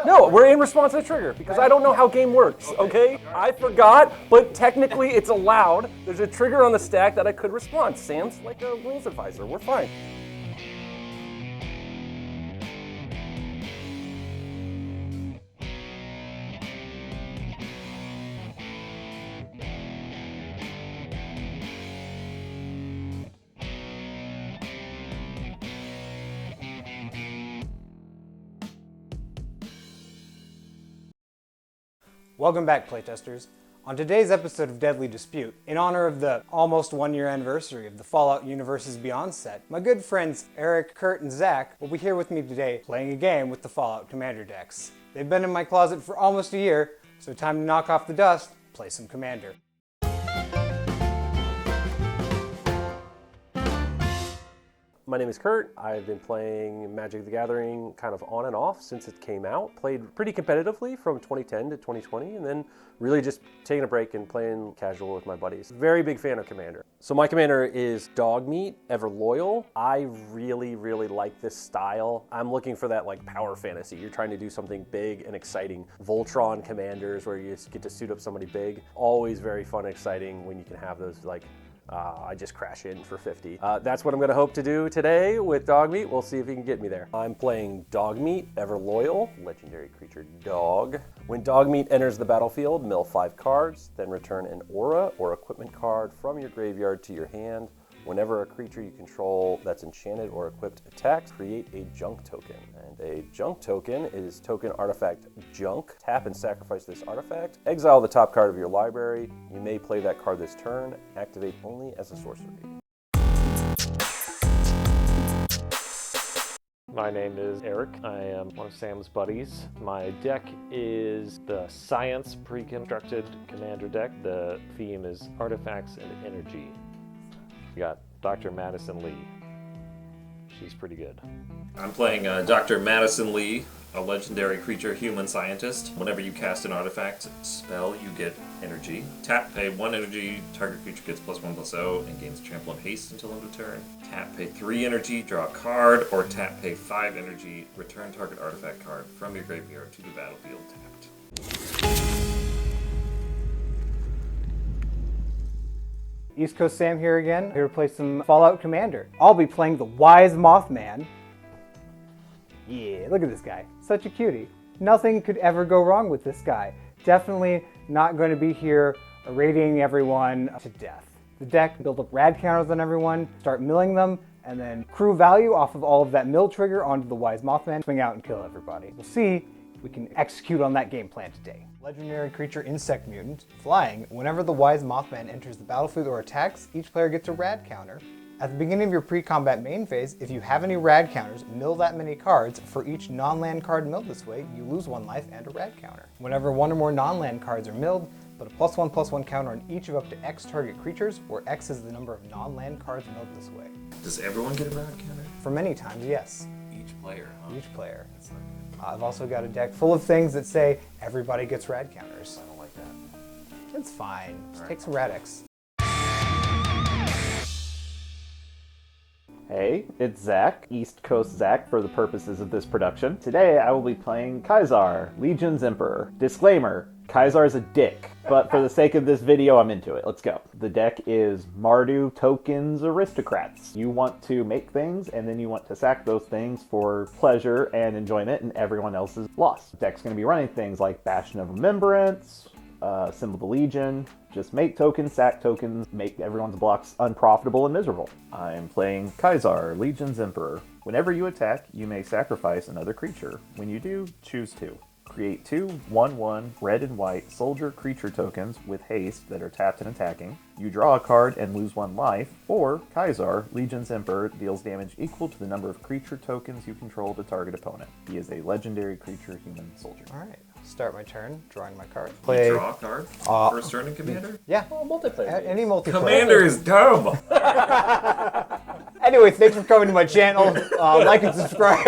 No, we're in response to the trigger because I don't know how game works, okay? I forgot, but technically it's allowed. There's a trigger on the stack that I could respond. Sam's like a rules advisor. We're fine. Welcome back, playtesters. On today's episode of Deadly Dispute, in honor of the almost 1-year anniversary of the Fallout Universes Beyond set, my good friends Eric, Kurt, and Zach will be here with me today playing a game with the Fallout Commander decks. They've been in my closet for almost a year, so time to knock off the dust, play some Commander. My name is Kurt. I've been playing Magic the Gathering kind of on and off since it came out. Played pretty competitively from 2010 to 2020, and then really just taking a break and playing casual with my buddies. Very big fan of Commander. So my Commander is Dogmeat, Ever Loyal. I really like this style. I'm looking for that like power fantasy. You're trying to do something big and exciting. Voltron Commanders where you get to suit up somebody big. Always very fun and exciting when you can have those like I just crash in for 50. That's what I'm gonna hope to do today with Dogmeat. We'll see if he can get me there. I'm playing Dogmeat, Ever Loyal, legendary creature dog. When Dogmeat enters the battlefield, mill 5 cards, then return an aura or equipment card from your graveyard to your hand. Whenever a creature you control that's enchanted or equipped attacks, create a junk token. And a junk token is token artifact junk. Tap and sacrifice this artifact. Exile the top card of your library. You may play that card this turn. Activate only as a sorcery. My name is Eric. I am one of Sam's buddies. My deck is the Science Pre-Constructed Commander deck. The theme is Artifacts and Energy. We got Dr. Madison Li. She's pretty good. I'm playing Dr. Madison Li, a legendary creature human scientist. Whenever you cast an artifact spell, you get energy. Tap, pay 1 energy, target creature gets +1/+0 and gains trample and haste until end of turn. Tap, pay 3 energy, draw a card, or tap, pay 5 energy, return target artifact card from your graveyard to the battlefield tapped. East Coast Sam here again, here to play some Fallout Commander. I'll be playing the Wise Mothman. Yeah, look at this guy. Such a cutie. Nothing could ever go wrong with this guy. Definitely not going to be here irradiating everyone to death. The deck, build up rad counters on everyone, start milling them, and then crew value off of all of that mill trigger onto the Wise Mothman, swing out and kill everybody. We'll see if we can execute on that game plan today. Legendary creature insect mutant. Flying, whenever the Wise Mothman enters the battlefield or attacks, each player gets a rad counter. At the beginning of your pre-combat main phase, if you have any rad counters, mill that many cards. For each non-land card milled this way, you lose 1 life and a rad counter. Whenever 1 or more non-land cards are milled, put a +1/+1 counter on each of up to X target creatures, where X is the number of non-land cards milled this way. Does everyone get a rad counter? For many times, yes. Each player, huh? Each player. I've also got a deck full of things that say everybody gets rad counters. I don't like that. It's fine. Just take some Radix. Hey, it's Zach, East Coast Zach for the purposes of this production. Today I will be playing Kaisar, Legion's Emperor. Disclaimer, Kaisar's a dick, but for the sake of this video, I'm into it. Let's go. The deck is Mardu Tokens Aristocrats. You want to make things, and then you want to sack those things for pleasure and enjoyment, and everyone else's loss. The deck's going to be running things like Bastion of Remembrance, Symbol of the Legion, just make tokens, sack tokens, make everyone's blocks unprofitable and miserable. I'm playing Kaisar, Legion's Emperor. Whenever you attack, you may sacrifice another creature. When you do, choose 2. Create 2 1/1 red and white soldier creature tokens with haste that are tapped and attacking. You draw a card and lose 1 life, or Kaisar, Legion's Emperor, deals damage equal to the number of creature tokens you control to target opponent. He is a legendary creature human soldier. Alright, start my turn, drawing my card. Play. You draw a card? First turn in Commander? Yeah. Oh, multiplayer. Any multiplayer. Commander is dumb! Anyways, thanks for coming to my channel. Like and subscribe.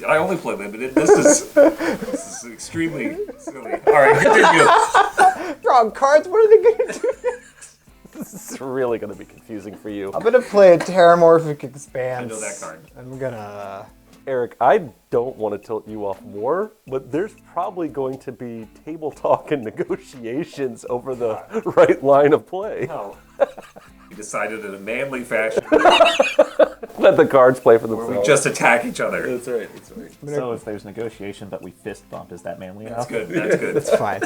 I only play limited. This is extremely silly. Alright, continue. Drawing cards? What are they going to do? This is really going to be confusing for you. I'm going to play a Terramorphic Expand. I know that card. I'm going to Eric, I don't want to tilt you off more, but there's probably going to be table talk and negotiations over the right line of play. No. We decided in a manly fashion Let the cards play for where themselves. we just attack each other. That's right. That's right. So if there's negotiation but we fist bump, is that manly That's enough? good. That's good. It's fine.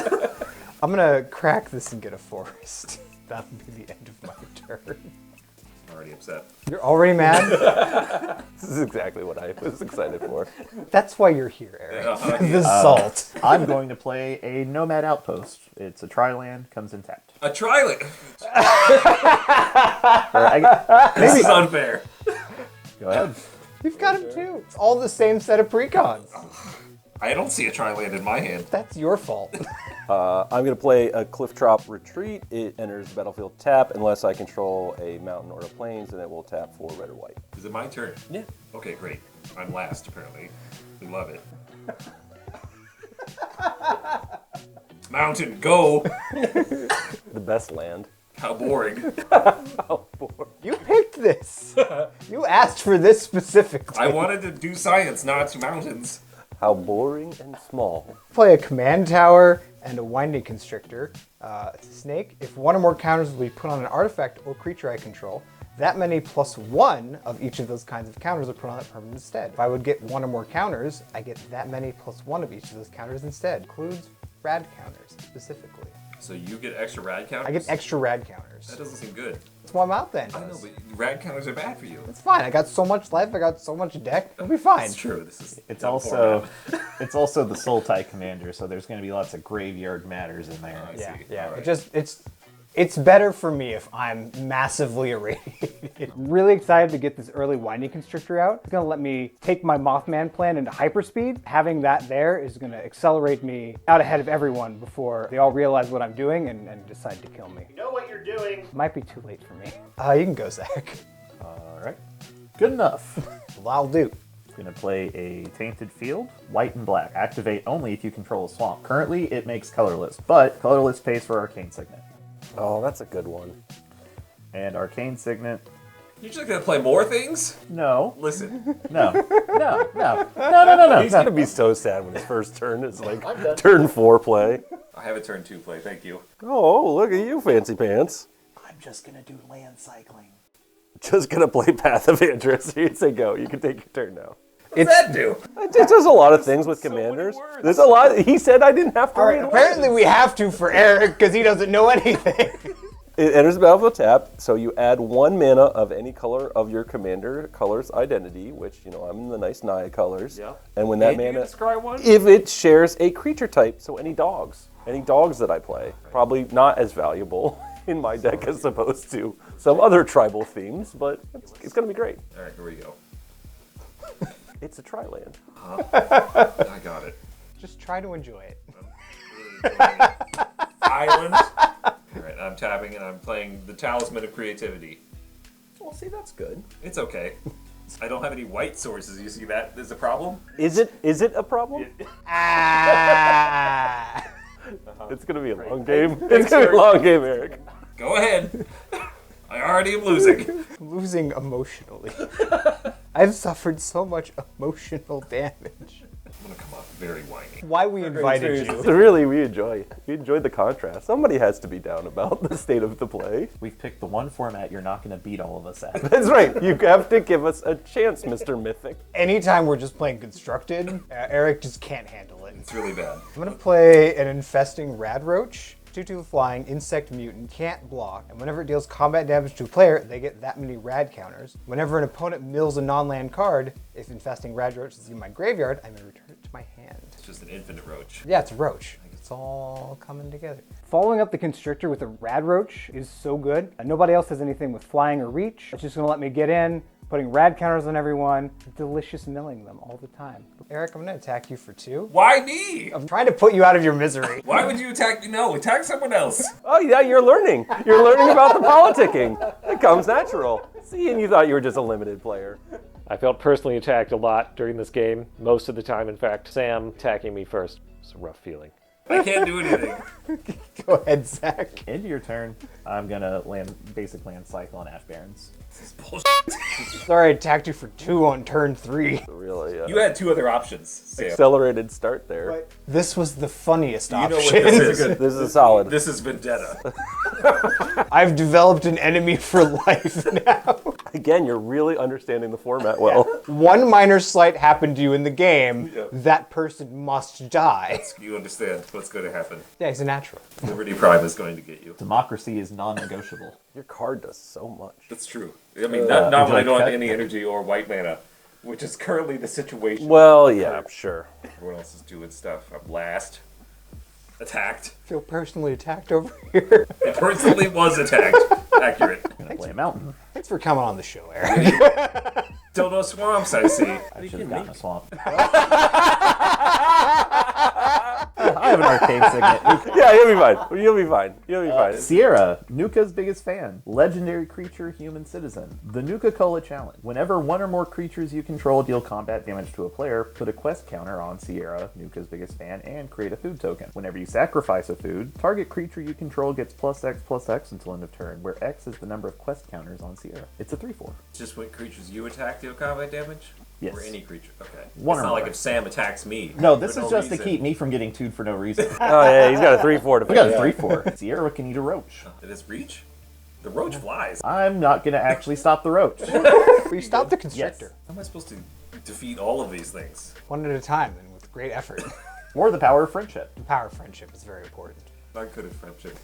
I'm gonna crack this and get a forest. That'll be the end of my turn. I'm already upset. You're already mad? This is exactly what I was excited for. That's why you're here, Eric. Uh-huh, The salt. I'm going to play a Nomad Outpost. It's a tri-land, comes in tapped. A trial. This is unfair. Go ahead. You've got him too. It's all the same set of precons. I don't see a tri-land in my hand. That's your fault. I'm going to play a Cliff Drop Retreat. It enters the battlefield tap unless I control a mountain or a plains, and it will tap for red or white. Is it my turn? Yeah. Okay, great. I'm last, apparently. We love it. Mountain, go! The best land. How boring. Oh, boy. You picked this. You asked for this specifically. I wanted to do science, not mountains. How boring and small. Play a command tower and a winding constrictor. It's a snake. If one or more counters will be put on an artifact or creature I control, that many plus one of each of those kinds of counters are put on that permanent instead. If I would get one or more counters, I get that many plus one of each of those counters instead. Includes rad counters specifically. So you get extra rad counters? I get extra rad counters. That doesn't seem good. That's why I'm out then. I know, but rad counters are bad for you. It's fine. I got so much life. I got so much deck. It'll be fine. It's true. This is It's dumb also format. it's also the Sultai commander, so there's going to be lots of graveyard matters in there. I Yeah, see. yeah. All right. It's better for me if I'm massively irradiated. Really excited to get this early winding constrictor out. It's gonna let me take my Mothman plan into hyperspeed. Having that there is gonna accelerate me out ahead of everyone before they all realize what I'm doing and decide to kill me. You know what you're doing. Might be too late for me. You can go, Zach. All right. Good enough. Well, I'll do. I'm going to play a Tainted Field, white and black. Activate only if you control a swamp. Currently, it makes colorless, but colorless pays for Arcane Signet. Oh, that's a good one. And Arcane Signet, You're just gonna play more things? no, Listen. no. He's going to be so sad when his first turn is like turn 4 play. I have a turn 2 play, thank you. Oh, look at you, fancy pants. I'm just going to do land cycling. Just going to play Path of Andrus. Here you go. You can take your turn now. What's that do? It does a lot of things with commanders. words. There's a lot. He said I didn't have to All right, read apparently words. we have to for Eric because he doesn't know anything. It enters the battlefield tap, so you add 1 mana of any color of your commander color's identity, which, you know, I'm in the nice Naya colors. Yeah. And when that Can you mana, describe one? if it shares a creature type, so any dogs that I play, probably not as valuable in my deck as opposed to some other tribal themes, but it's going to be great. All right, here we go. It's a tri-land. I got it. Just try to enjoy it. Island. All right, I'm tapping and I'm playing the Talisman of Creativity. Well, see, that's good. It's okay. I don't have any white sources. You see that? There's a problem? Is it a problem? Ah. It's going to be a long game. It's going to be a long game, Eric. Go ahead. I already am losing. Losing emotionally. I've suffered so much emotional damage. I'm gonna come off very whiny. Why we invited you. Really, we enjoyed the contrast. Somebody has to be down about the state of the play. We've picked the one format you're not going to beat all of us at. That's right. You have to give us a chance, Mr. Mythic. Anytime we're just playing constructed, Eric just can't handle it. It's really bad. I'm gonna play an infesting radroach. 2/2 flying, insect mutant, can't block, and whenever it deals combat damage to a player, they get that many rad counters. Whenever an opponent mills a non-land card, if infesting radroach is in my graveyard, I may return it to my hand. It's just an infinite roach. Yeah, it's a roach. It's all coming together. Following up the constrictor with a radroach is so good. Nobody else has anything with flying or reach. It's just gonna let me get in, putting rad counters on everyone, delicious milling them all the time. Eric, I'm gonna attack you for 2. Why me? I'm trying to put you out of your misery. Why would you attack me? No, attack someone else. Oh, yeah, you're learning. You're learning about the politicking. It comes natural. See, and you thought you were just a limited player. I felt personally attacked a lot during this game. Most of the time, in fact, Sam attacking me first. It's a rough feeling. I can't do anything. Go ahead, Zach. End of your turn. I'm gonna basic land cycle on Ash Barrens. This is bullshit. Sorry, I attacked you for 2 on turn 3. Really You had two other options, Sam. accelerated start there. But this was the funniest You know option. what this is? This is solid. This is vendetta. I've developed an enemy for life now. Again, you're really understanding the format well. One minor slight happened to you in the game, that person must die. You understand what's going to happen. Yeah, he's a natural. Liberty Prime is going to get you. Democracy is non-negotiable. Your card does so much. That's true. I mean, not when I don't have cut? any energy or white mana, which is currently the situation. Well, yeah, sure. Everyone else is doing stuff. I'm last. Attacked. Feel personally attacked over here. It personally was attacked. Accurate. I'm gonna play a mountain. Thanks for coming on the show, Eric. Dildo swamps, I see. I should have gotten a swamp. I have an arcane signet. Yeah, you'll be fine. You'll be fine. You'll be fine. Sierra, Nuka's biggest fan. Legendary creature, human citizen. The Nuka-Cola Challenge. Whenever one or more creatures you control deal combat damage to a player, put a quest counter on Sierra, Nuka's biggest fan, and create a food token. Whenever you sacrifice a food, target creature you control gets +X until end of turn, where X is the number of quest counters on Sierra. It's a 3/4. Just when creatures you attack deal combat damage? Yes. Or any creature? Okay. One It's or not like more. if Sam attacks me. No, this for is no just to reason. keep me from getting 2'd for no reason. Oh, yeah, he's got a 3/4 to We got a finish. 3/4. Sierra can eat a roach. It is reach? The roach flies. I'm not gonna actually stop the roach. We stopped the constrictor. How am I supposed to defeat all of these things? One at a time and with great effort. Or the power of friendship. The power of friendship is very important. Not good at friendship.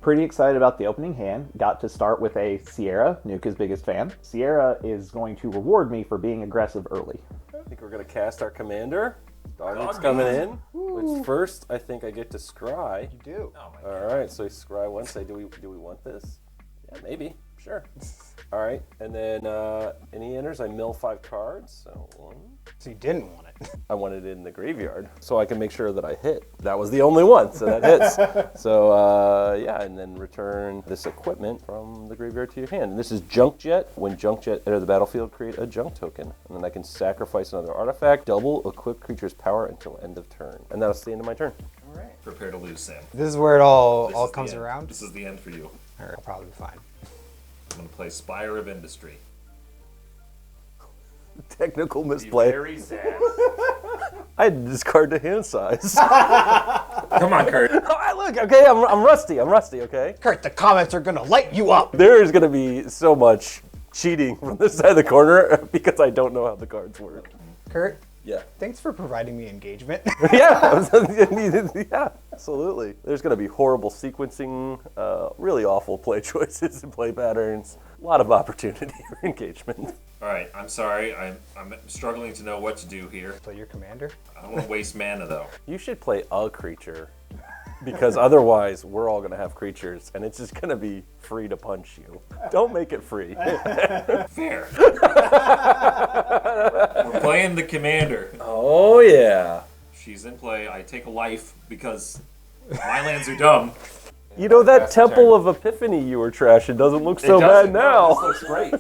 Pretty excited about the opening hand. Got to start with a Sierra, Nuka's biggest fan. Sierra is going to reward me for being aggressive early. I think we're going to cast our commander. Dogmeat's Dogmeat. coming in. Which first, I think I get to scry. You do. Oh my All right, so scry one. Say, do we want this? Yeah, maybe. Sure. All right, and then any enters, I mill 5 cards. So 1. So you didn't want it. I want it in the graveyard so I can make sure that I hit. That was the only one, so that hits. So yeah, and then return this equipment from the graveyard to your hand. And this is Junk Jet. When Junk Jet enter the battlefield, create a junk token. And then I can sacrifice another artifact, double equip creature's power until end of turn. And that'll the end of my turn. All right. Prepare to lose, Sam. This is where it all This is the comes end. around. This is the end for you. All right, I'll probably be fine. I'm going to play Spire of Industry. Technical misplay. Very sad. I had to discard the hand size. Come on, Kurt. Oh, look, okay, I'm rusty, okay? Kurt, the comments are gonna light you up. There is going to be so much cheating from this side of the corner because I don't know how the cards work. Kurt, Yeah. thanks for providing me engagement. Yeah, yeah, absolutely. There's going to be horrible sequencing, really awful play choices and play patterns. A lot of opportunity for engagement. All right, I'm sorry. I'm struggling to know what to do here. Play your commander. I don't want to waste mana, though. You should play a creature because otherwise we're all going to have creatures and it's just going to be free to punch you. Don't make it free. Fair. We're playing the commander. Oh, yeah. She's in play. I take a life because my lands are dumb. You know, that That's the Temple turn. of Epiphany you were trashing doesn't look so It bad doesn't. now. No, this looks great.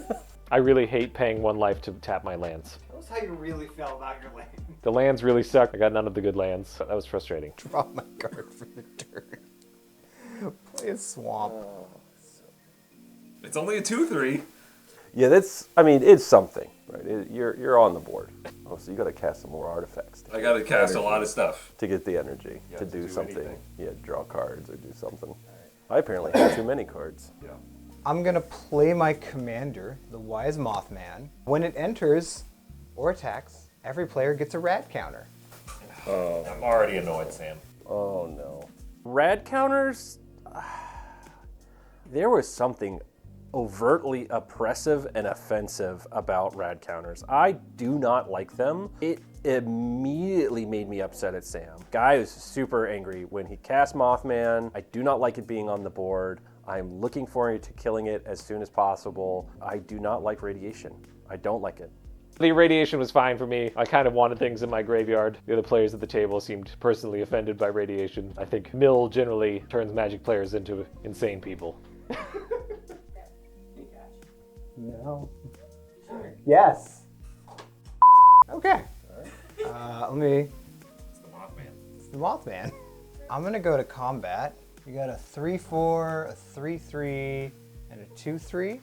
I really hate paying 1 life to tap my lands. Tell us how you really felt about your land. The lands really suck. I got none of the good lands. That was frustrating. Draw my card for the turn. Play a swamp. It's only a 2/3. Yeah, it's something, right? You're on the board. Oh, so you got to cast some more artifacts I got to cast a lot of stuff. to get the energy to to do do something. anything. Yeah, draw cards or do something. I apparently have too many cards. Yeah. I'm gonna play my commander, the Wise Mothman. When it enters or attacks, every player gets a rad counter. I'm already annoyed, Sam. Oh no. Rad counters, there was something overtly oppressive and offensive about rad counters. I do not like them. It immediately made me upset at Sam. Guy was super angry when he cast Mothman. I do not like it being on the board. I'm looking forward to killing it as soon as possible. I do not like radiation. I don't like it. The radiation was fine for me. I kind of wanted things in my graveyard. The other players at the table seemed personally offended by radiation. I think Mill generally turns Magic players into insane people. No. Yes. Okay. Let me. It's the Mothman. the Mothman. I'm gonna go to combat. You got a 3-4, a 3-3, and a 2-3.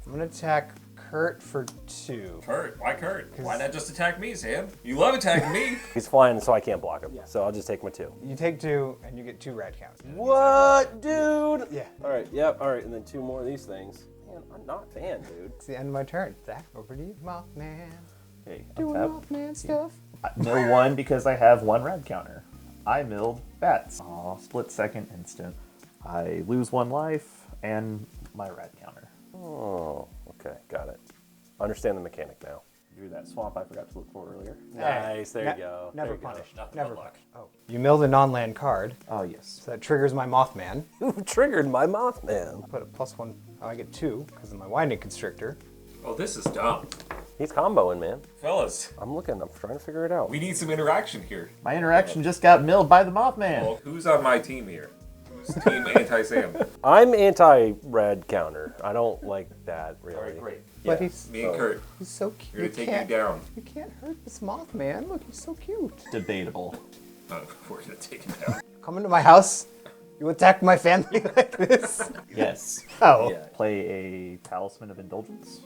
I'm gonna attack Kurt for 2. Kurt? Why Kurt? Why not just attack me, Sam? You love attacking me. He's flying, so I can't block him. So I'll just take my 2. You take 2, and you get 2 rad counts. What, dude? Yeah. All right, yep, all right, and then 2 more of these things. Man, I'm not a fan, dude. It's the end of my turn. Zach, over to you. Mothman. Hey, Doing untap. Mothman stuff. Mill 1 because I have 1 rad counter. I milled bats. Aw, split second instant. I lose 1 life and my rad counter. Oh, okay, got it. Understand the mechanic now. Drew that swamp I forgot to look for earlier. Nice, there you go. Never There you go. punished. Nothing Never but luck. punished. Oh. You milled a non-land card, Oh, yes. so that triggers my Mothman. You triggered my Mothman. Put a +1. Oh, I get 2 because of my Winding Constrictor. Oh, this is dumb. He's comboing, man. Fellas, I'm trying to figure it out. we need some interaction here. My interaction just got milled by the Mothman. Well, who's on my team here? Who's team anti-Sam? I'm anti-rad counter. I don't like that, really. All right, great. But Yeah. he's Me and Kurt, so cute. we're gonna take you down. You can't hurt this Mothman. Look, he's so cute. Debatable. We're gonna take him down. Come into my house. You attack my family like this. Yes. Oh. Yeah. Play a Talisman of Indulgence.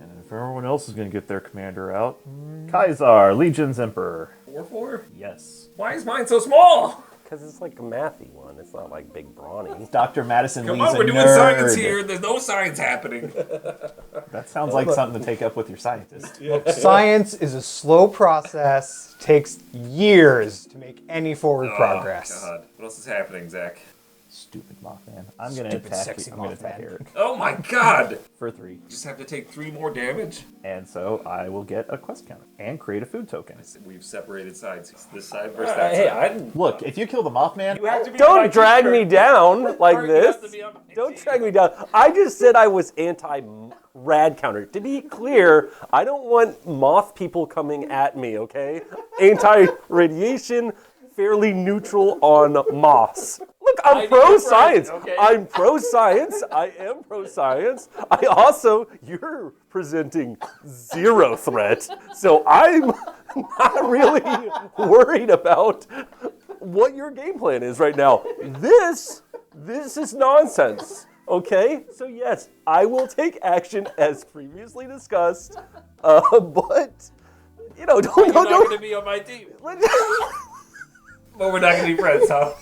And if everyone else is going to get their commander out, Kaisar, Legion's Emperor. 4-4? Yes. Why is mine so small? Because it's like a mathy one. It's not like big brawny. Dr. Madison Come Li's on, we're a doing nerd. science here. There's no science happening. That sounds like something to take up with your scientist. Science is a slow process. Takes years to make any forward progress. Oh, God. What else is happening, Zach? Stupid Mothman. I'm going to Stupid, attack sexy you. I'm going to attack Mothman. Eric Oh my God! for 3. Just have to take 3 more damage? And so I will get a quest counter and create a food token. We've separated sides. This side versus that Hey, side. I didn't. Look, if you kill the Mothman, You have to be on my Don't team, drag Kurt. me down like Kurt, you have to this. be on my Don't team. drag me down. I just said I was anti-rad counter. To be clear, I don't want moth people coming at me, okay? Anti-radiation, fairly neutral on moths. Look, I I'm need your pro-science. friend, okay? I'm pro-science. I am pro-science. You're presenting 0 threat. So I'm not really worried about what your game plan is right now. This is nonsense. Okay? So yes, I will take action as previously discussed. But you know, You're not going to don't. be on my team. But we're not going to be friends, huh?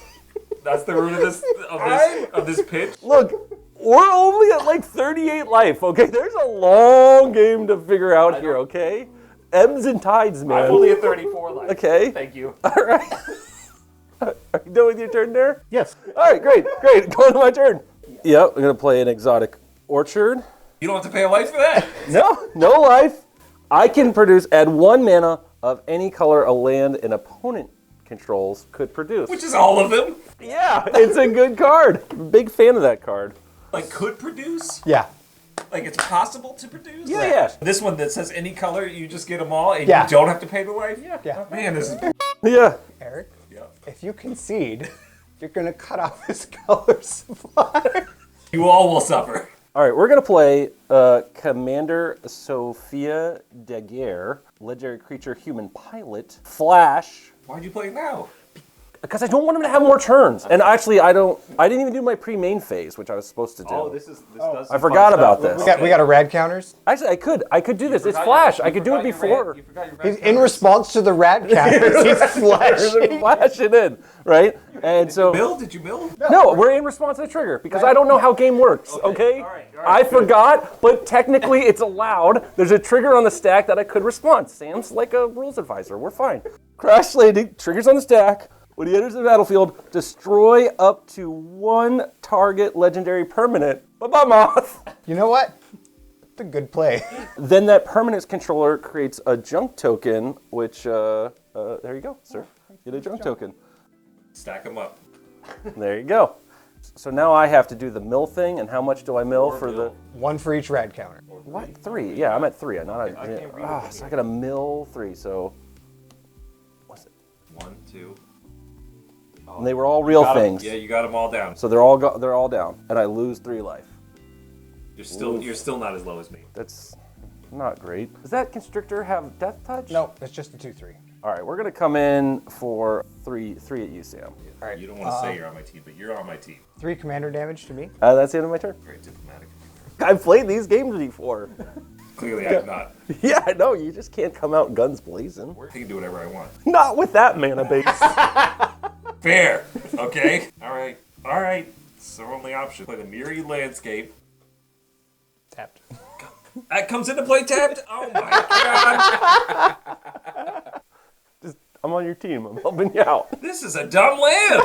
That's the root of this pitch. Look, we're only at like 38 life, okay? There's a long game to figure out here, okay? Ebbs and tides, man. I'm only at 34 life. Okay. Thank you. All right. Are you done with your turn there? yes. All right, great. Going to my turn. Yep, I'm going to play an exotic orchard. You don't have to pay a life for that. No life. I can add 1 mana of any color a land an opponent controls could produce. Which is all of them. Yeah, it's a good card. Big fan of that card. Like, could produce? Yeah. Like, it's possible to produce? Yeah. This one that says any color, you just get them all, and Yeah. you don't have to pay the life? Yeah. Man, this is... Yeah. Eric, Yeah. if you concede, you're gonna cut off his color supply. You all will suffer. All right, we're going to play Commander Sophia Daguerre, legendary creature, human pilot, Flash, Why'd you play now? because I don't want him to have more turns. And actually, I didn't even do my pre-main phase, which I was supposed to do. This does. I forgot about this. we got a rad counters. Actually, I could do this. It's Flash. I could do it before. He's in response to the rad counters. He's flashing. Flash it in, right? And so Bill, did you mill? no, we're in response to the trigger because I don't know how game works. Okay, all right, I forgot, but technically it's allowed. There's a trigger on the stack that I could respond. Sam's like a rules advisor. We're fine. Crash landing triggers on the stack. When he enters the battlefield, destroy up to 1 target legendary permanent. Bye-bye, Moth. You know what? It's a good play. Then that permanent's controller creates a junk token, which, there you go, sir. Get a junk token. Stack them up. There you go. So now I have to do the mill thing, and how much do I mill for the... 1 for each rad counter. What? 3? Yeah, I'm at 3. I'm not at... so I got to mill 3, so... What's it? 1, 2. And they were all real things. Yeah, you got them all down. So they're all down, and I lose 3 life. You're still not as low as me. That's Not great. Does that constrictor have death touch? No, it's just a 2/3. All right, we're gonna come in for three at you, Sam. All right. You don't want to say you're on my team, but you're on my team. 3 commander damage to me. That's the end of my turn. Very diplomatic. I've played these games before. Clearly, I'm not. Yeah, I know. You just can't come out guns blazing. I can do whatever I want. Not with that mana base. Fair. Okay. All right. It's our only option. Play the Miri landscape. Tapped. That comes into play tapped. Oh my god. I'm on your team. I'm helping you out. This is a dumb land.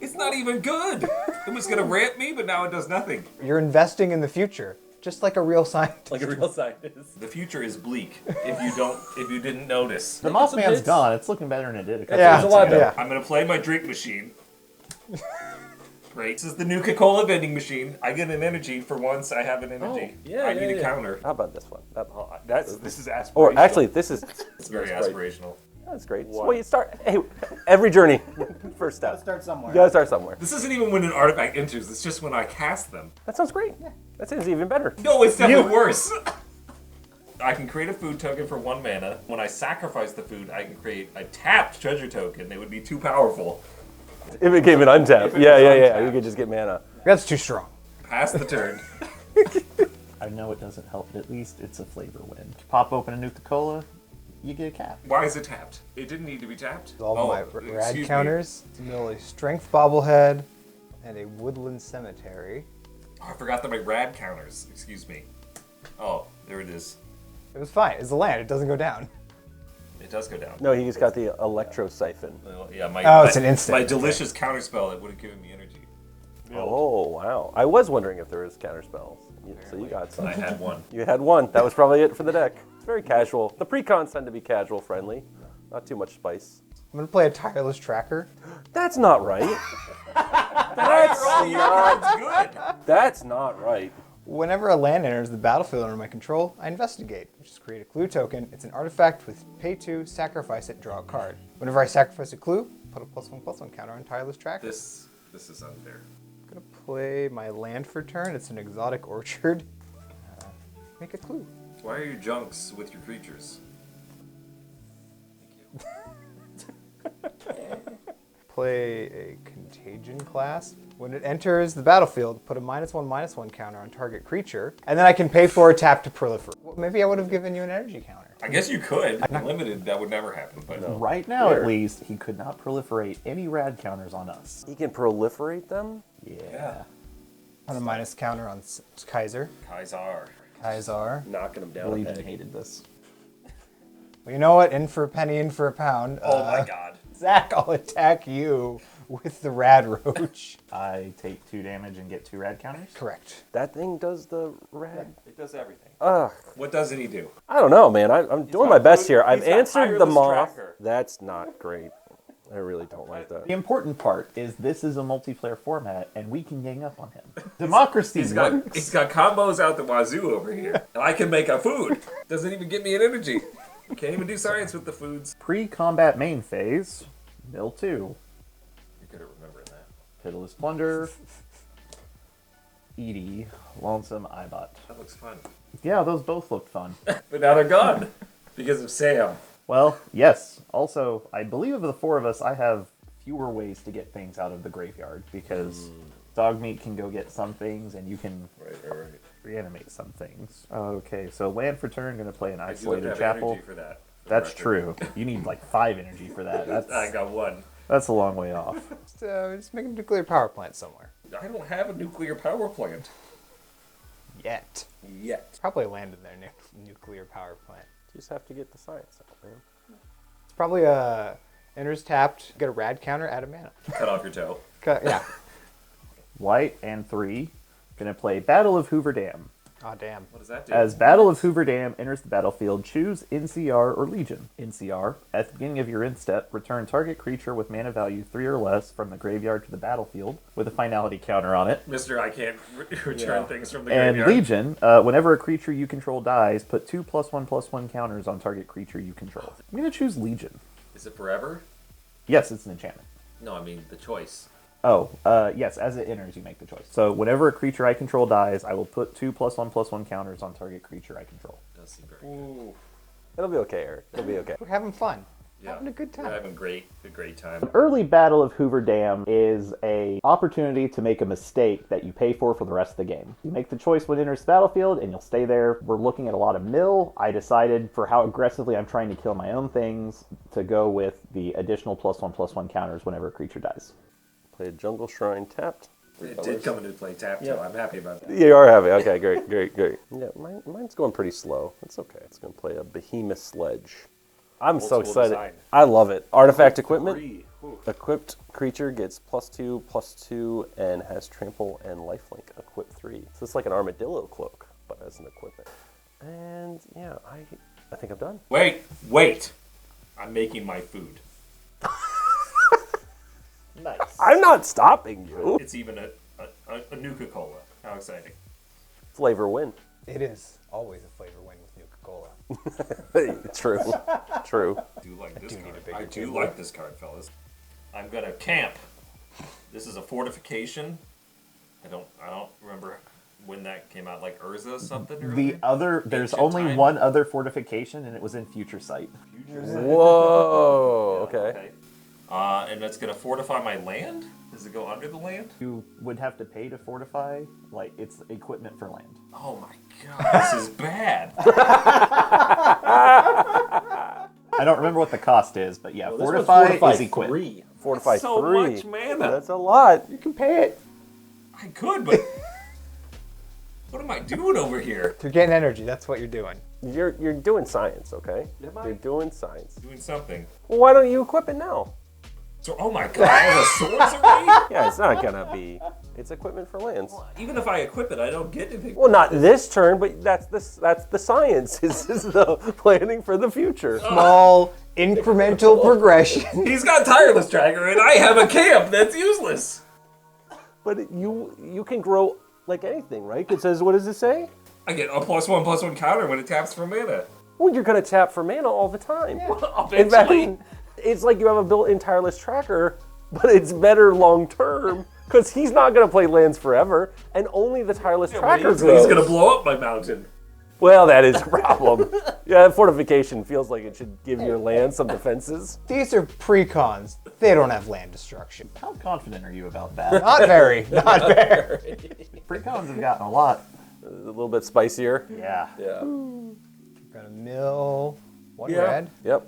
It's not even good. It was gonna ramp me, but now it does nothing. You're investing in the future, just like a real scientist. Like a real scientist. The future is bleak if you didn't notice. The Mothman's gone. It's looking better than it did a couple Yeah, months ago. yeah. I'm gonna play my drink machine. Great. This is the new Coca-Cola vending machine. I get an energy for once. I have an energy. I need a counter. How about this one? This is aspirational. Or actually, this is It's very That's great. aspirational. that's great. So, well, you start. Hey, every journey, first step. Start somewhere. You gotta start somewhere. This isn't even when an artifact enters. It's just when I cast them. That sounds great. That sounds even better. No, it's definitely worse. I can create a food token for 1 mana. When I sacrifice the food, I can create a tapped treasure token. They would be too powerful. If it came in untapped, If it yeah. was You untapped. could just get mana. That's too strong. Pass the turn. I know it doesn't help, but at least it's a flavor win. Pop open a Nuka-Cola, you get a cap. Why is it tapped? It didn't need to be tapped. All Oh, my excuse rad me. counters. Mill a strength bobblehead and a woodland cemetery. Oh, I forgot that my rad counters. Excuse me. Oh, there it is. It was fine. It's a land. It doesn't go down. It does go down. No, he just got the electro siphon. Well, yeah, Oh, it's an instant. My delicious counterspell that would have given me energy. Oh wow! I was wondering if there was counter spells. So you got some. I had one. You had one. That was probably it for the deck. It's very casual. The precons tend to be casual friendly. Not too much spice. I'm gonna play a tireless tracker. That's not right. That's not right. Whenever a land enters the battlefield under my control, I investigate, which is create a clue token. It's an artifact with pay 2, sacrifice it, draw a card. Whenever I sacrifice a clue, put a +1/+1 counter on tireless tracker. This is unfair. I'm gonna play my land for turn. It's an exotic orchard. Make a clue. Why are you junks with your creatures? Play a contagion class. When it enters the battlefield, put a -1/-1 counter on target creature, and then I can pay for a tap to proliferate. Well, maybe I would have given you an energy counter. I guess you could. Limited, that would never happen. But Right now, Weird. at least, he could not proliferate any rad counters on us. He can proliferate them. Yeah. Put a minus counter on Kaiser. Kaisar. Kaiser. Knocking him down. Legion hated this. Well, you know what? In for a penny, in for a pound. Oh my god. Zach, I'll attack you with the rad roach. I take 2 damage and get 2 rad counters. Correct. That thing does the red. It does everything. Ugh. What doesn't he do? I don't know, man. I'm doing my best here. I've he's got answered the tireless moth. tracker. That's not great. I really don't like The that. important part is this is a multiplayer format, and we can gang up on him. Democracy He's works. got combos out the wazoo over here. And I can make a food. Doesn't even give me an energy. Can't even do science with the foods. Pre-combat main phase, mill 2. You're good at remembering that. Pitiless Plunder, Edie, Lonesome Ibot. That looks fun. Yeah, those both looked fun. But now they're gone. Because of Sam. Well, yes. Also, I believe of the 4 of us, I have fewer ways to get things out of the graveyard because Dogmeat can go get some things, and you can Right. reanimate some things. Okay, so land for turn, gonna play an I do have to isolated have chapel. energy for that. for the That's record. true. You need like 5 energy for that. I That's got 1. a long way off. Just make a nuclear power plant somewhere. I don't have a nuclear power plant. Yet. Yet. Probably land in their nuclear power plant. You just have to get the science out, man. It's probably enters tapped, get a rad counter, add a mana. Cut off your toe. Yeah. White and 3, gonna play Battle of Hoover Dam. Aw, damn. What does that do? As Battle of Hoover Dam enters the battlefield, choose NCR or Legion. NCR, at the beginning of your end step, return target creature with mana value 3 or less from the graveyard to the battlefield with a finality counter on it. Mister, I can't return things from the And graveyard. Legion, whenever a creature you control dies, put 2 +1/+1 counters on target creature you control. I'm gonna choose Legion. Is it forever? Yes, it's an enchantment. No, I mean the choice. Yes, as it enters, you make the choice. So whenever a creature I control dies, I will put 2 +1/+1 counters on target creature I control. Does seem very good. It'll be okay, Eric. It'll be okay. We're having fun. Yeah. Having a good time. We're having a great time. Early Battle of Hoover Dam is a opportunity to make a mistake that you pay for the rest of the game. You make the choice when it enters the battlefield, and you'll stay there. We're looking at a lot of mill. I decided, for how aggressively I'm trying to kill my own things, to go with the additional +1/+1 counters whenever a creature dies. Played Jungle Shrine tapped. It did come into play tap, so I'm happy about that. You are happy. Okay, great. Yeah, mine's going pretty slow. It's okay. It's going to play a Behemoth Sledge. I'm so school excited. design. I love it. Artifact equipment. 3. Ooh. Equipped creature gets +2/+2 and has trample and lifelink. Equip 3. So it's like an armadillo cloak, but as an equipment. And yeah, I think I'm done. Wait! I'm making my food. Nice. I'm not stopping you. It's even a Nuka-Cola. How exciting. Flavor win. It is always a flavor win with Nuka-Cola. True. I do like this do need a card. bigger I do table. like this card, fellas. I'm gonna camp. This is a fortification. I don't remember when that came out, like Urza something or There's Ancient only time? one other fortification, and it was in Future Sight. Whoa. Okay. And that's gonna fortify my land? Does it go under the land? You would have to pay to fortify, like, it's equipment for land. Oh my god, this is bad. I don't remember what the cost is, but yeah, This one's fortify is equip. 3. Fortify so 3. much mana. That's a lot. You can pay it. I could, but what am I doing over here? You're getting energy. That's what you're doing. You're doing science, okay? Am I? You're doing science. Doing something. Well, why don't you equip it now? So, oh my god, all the swords already? Yeah, it's not gonna be. It's equipment for lands. Even if I equip it, I don't get anything. Well, not this turn, but that's the science. This is the planning for the future. Small, incremental progression. He's got tireless tracker, and I have a camp that's useless. But you can grow like anything, right? It says, what does it say? I get a +1/+1 counter when it taps for mana. Well, you're gonna tap for mana all the time. In Eventually. fact, it's like you have a built-in tireless tracker, but it's better long term because he's not gonna play lands forever, and only the tireless tracker He's grows. gonna blow up my mountain. Well, that is a problem. Yeah, fortification feels like it should give your land some defenses. These are precons. They don't have land destruction. How confident are you about that? Not very. Not very. Precons have gotten a lot. A little bit spicier. Yeah. Yeah. Gonna mill one Yeah. red. Yep.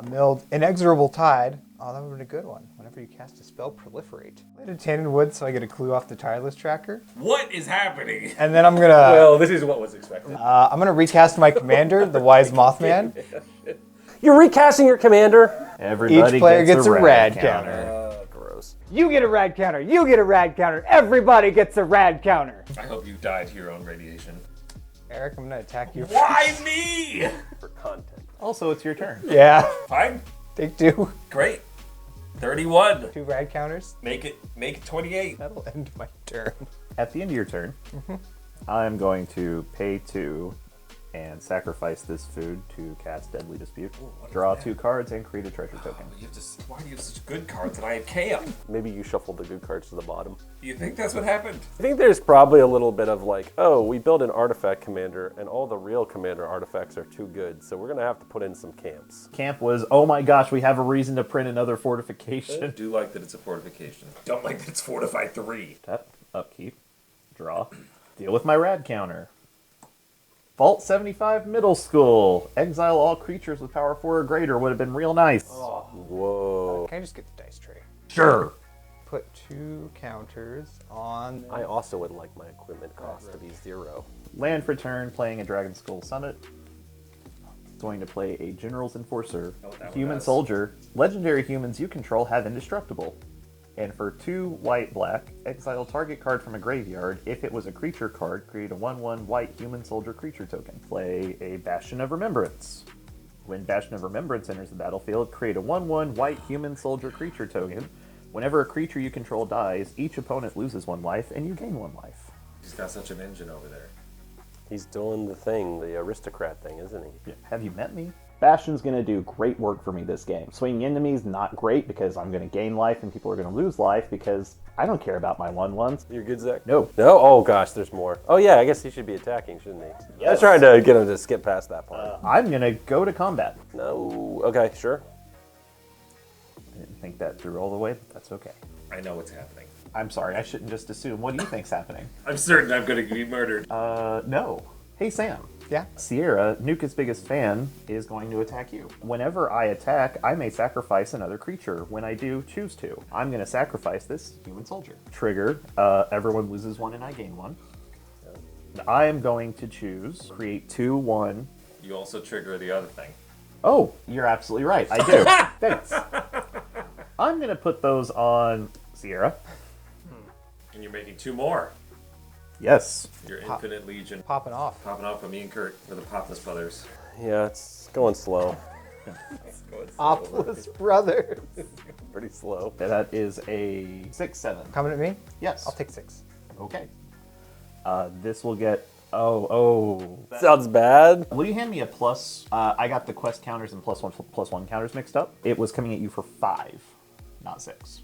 Milled Inexorable Tide. Oh, that would have been a good one. Whenever you cast a spell, proliferate. I did Tainted Wood so I get a clue off the tireless tracker. What is happening? And then I'm gonna Well, this is what was expected. I'm gonna recast my commander, the Wise Mothman. You're recasting your commander. Everybody Each player gets a rad counter. Gross. You get a rad counter. You get a rad counter. Everybody gets a rad counter. I hope you died here on radiation. Eric, I'm gonna attack you. Why me? For content. Also, it's your turn. Yeah. Fine, Take 2. great. 31. 2 rad counters. Make it 28. That'll end my turn. At the end of your turn, I'm going to pay 2 and sacrifice this food to cast Deadly Dispute. what is Draw that? 2 cards and create a treasure token. Why do you have such good cards and I have camp? Maybe you shuffled the good cards to the bottom. Do you think that's what happened? I think there's probably a little bit of like, oh, we built an artifact commander and all the real commander artifacts are too good, so we're gonna have to put in some camps. Camp was, oh my gosh, we have a reason to print another fortification. I do like that it's a fortification. Don't like that it's fortified 3. Tap, upkeep, draw, deal with my rad counter. Vault 75 Middle School. Exile all creatures with power 4 or greater would have been real nice. Whoa. Can I just get the dice tray? Sure. Put 2 counters on. I also would like my equipment cost to be 0. Land for turn, playing a Dragon Skull Summit. Going to play a General's Enforcer. Oh, that one Human does. Soldier. Legendary humans you control have Indestructible. And for 2 white-black, exile target card from a graveyard. If it was a creature card, create a 1/1 white Human Soldier creature token. Play a Bastion of Remembrance. When Bastion of Remembrance enters the battlefield, create a 1/1 white Human Soldier creature token. Whenever a creature you control dies, each opponent loses 1 life, and you gain 1 life. He's got such an engine over there. He's doing the thing, the aristocrat thing, isn't he? Have you met me? Bastion's going to do great work for me this game. Swinging enemies, not great because I'm going to gain life and people are going to lose life because I don't care about my 1/1s. You're good, Zach? No. No? Oh, gosh, there's more. Oh, yeah, I guess he should be attacking, shouldn't he? Yes. I was trying to get him to skip past that part. I'm going to go to combat. No. Okay, sure. I didn't think that through all the way, but that's okay. I know what's happening. I'm sorry, I shouldn't just assume. What do you think's happening? I'm certain I'm going to be murdered. No. Hey, Sam. Yeah. Sierra, Nuka's biggest fan, is going to attack you. Whenever I attack, I may sacrifice another creature. When I do, choose to. I'm going to sacrifice this human soldier. Trigger, everyone loses one and I gain one. I am going to choose, create 2/1. You also trigger the other thing. Oh, you're absolutely right. I do. Thanks. I'm going to put those on Sierra. And you're making 2 more. Yes. Your Infinite Legion. Popping off. Popping off from me and Kurt for the Popless Brothers. Yeah, it's going slow. Opless brothers. Pretty slow. That is a 6/7. Coming at me? Yes. I'll take 6. Okay. This will get... Oh. Sounds bad. Will you hand me a plus? I got the quest counters and +1/+1 counters mixed up. It was coming at you for 5, not 6.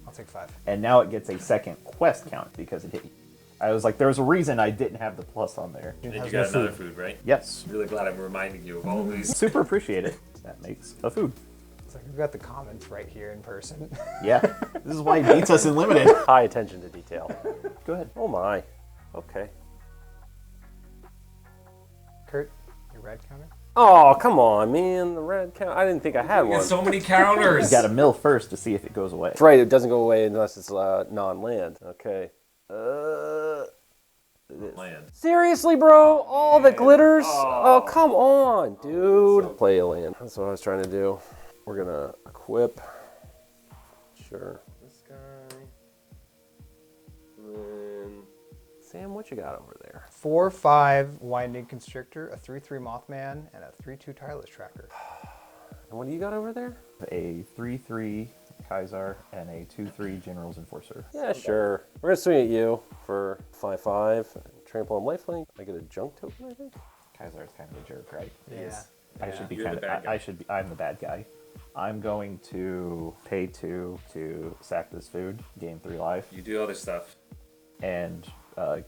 I'll take 5. And now it gets a second quest count because it hit you. I was like, there was a reason I didn't have the plus on there. And How's you got my another food, right? Yes. Really glad I'm reminding you of all of these. Super appreciate it. That makes a food. It's like we've got the comments right here in person. Yeah. This is why he beats us in limited. High attention to detail. Go ahead. Oh, my. Okay. Kurt, your red counter? Oh, come on, man. The red count. I didn't think I had You one. get so many counters. You got to mill first to see if it goes away. That's right. It doesn't go away unless it's non-land. Okay. Land. Seriously, bro? All the glitters? Oh, come on, dude. Play a land. That's what I was trying to do. We're going to equip. Sure. This guy. And then... Sam, what you got over there? 4/5 Winding Constrictor, a 3/3 Mothman, and a 3/2 Tireless Tracker. And what do you got over there? A 3/3 Kaisar and a 2/3 General's Enforcer. Yeah, sure. We're going to swing at you for 5/5. Trample on lifelink. I get a junk token, I think. Kaisar is kind of a jerk, right? Yeah. I should be You're kind the bad of. guy. I should be. I'm the bad guy. I'm going to pay 2 to sack this food, gain 3 life, You do other stuff. and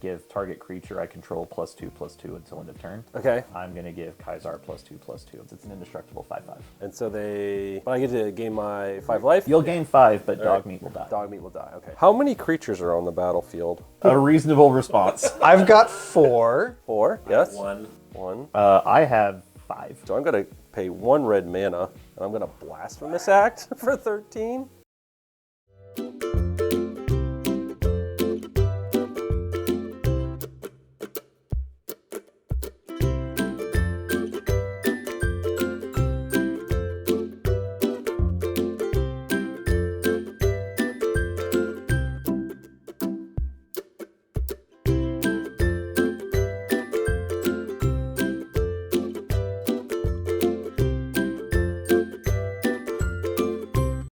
give target creature I control +2/+2 until end of turn. Okay. I'm going to give Kaisar +2/+2. It's an indestructible 5/5. And so but I get to gain my 5 life? You'll gain 5, but All right. Dogmeat will die. Dogmeat will die. Okay. How many creatures are on the battlefield? A reasonable response. I've got 4. 4. Yes. 1. 1. I have 5. So I'm going to pay 1 red mana, and I'm going to Blasphemous Act for 13.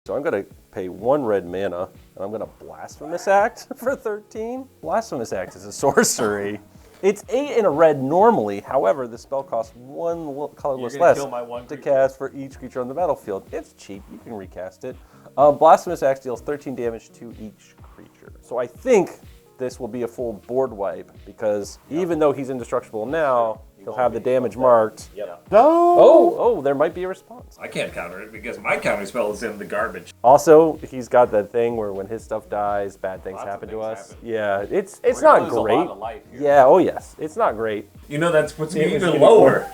So I'm going to pay 1 red mana, and I'm going to Blasphemous Act for 13. Blasphemous Act is a sorcery. It's 8 in a red normally. However, the spell costs 1 colorless You're gonna less kill my one to creature. cast for each creature on the battlefield. It's cheap. You can recast it. Blasphemous Act deals 13 damage to each creature. So I think this will be a full board wipe because even though he's indestructible now, he'll have the damage marked. Yep. Oh, there might be a response. I can't counter it because my counter spell is in the garbage. Also, he's got that thing where when his stuff dies, bad things Lots of happen to things us. happen. Yeah, it's We're gonna not lose a great. lot of life here. Yeah, oh yes, it's not great. You know that puts me even lower.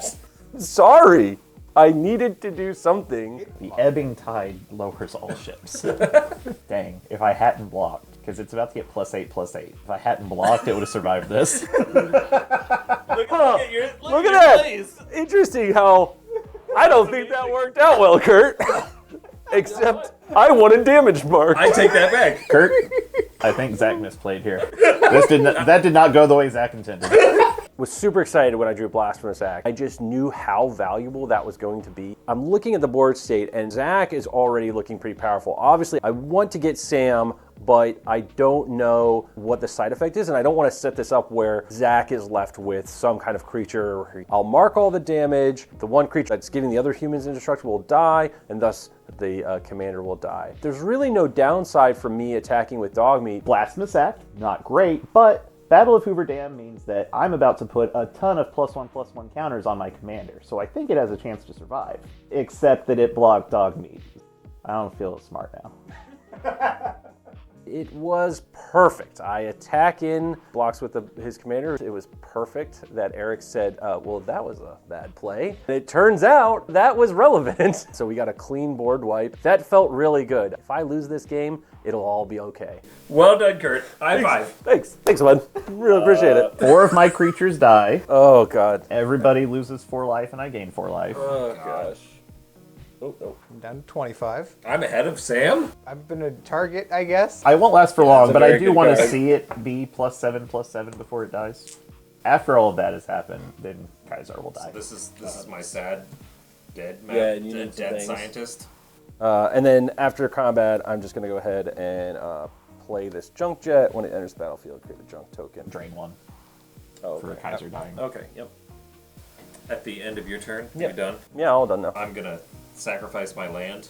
Sorry, I needed to do something. The ebbing tide lowers all ships. Dang, if I hadn't blocked, because it's about to get +8/+8. If I hadn't blocked, it would have survived this. Look at that. Interesting how I don't think that worked out well, Kurt. Except I want a damage mark. I take that back. Kurt, I think Zach misplayed here. That did not go the way Zach intended. Was super excited when I drew Blasphemous Act. I just knew how valuable that was going to be. I'm looking at the board state, and Zach is already looking pretty powerful. Obviously, I want to get Sam but I don't know what the side effect is, and I don't want to set this up where Zach is left with some kind of creature where I'll mark all the damage, the one creature that's giving the other humans indestructible will die, and thus the commander will die. There's really no downside for me attacking with Dogmeat. Blasphemous act, not great, but Battle of Hoover Dam means that I'm about to put a ton of +1/+1 counters on my commander, so I think it has a chance to survive. Except that it blocked Dogmeat. I don't feel smart now. It was perfect. I attack in, blocks with his commander. It was perfect that Eric said, well, that was a bad play. And it turns out that was relevant. So we got a clean board wipe. That felt really good. If I lose this game, it'll all be okay. Well done, Kurt. High five. Thanks, bud. Really appreciate it. 4 of my creatures die. Oh, God. Everybody loses 4 life, and I gain 4 life. Oh, gosh. Oh. I'm down to 25. I'm ahead of Sam. I've been a target, I guess. I won't last for long, that's a but I very do good want to card. see it be +7/+7 before it dies. After all of that has happened, then Kaiser will die. This is my sad dead man. Yeah, and you need some dead things. scientist. And then after combat, I'm just going to go ahead and play this junk jet. When it enters the battlefield, create a junk token. Drain 1 Oh, for okay. Kaiser dying. Okay, yep. At the end of your turn, Yep. you done? Yeah, all done now. I'm gonna sacrifice my land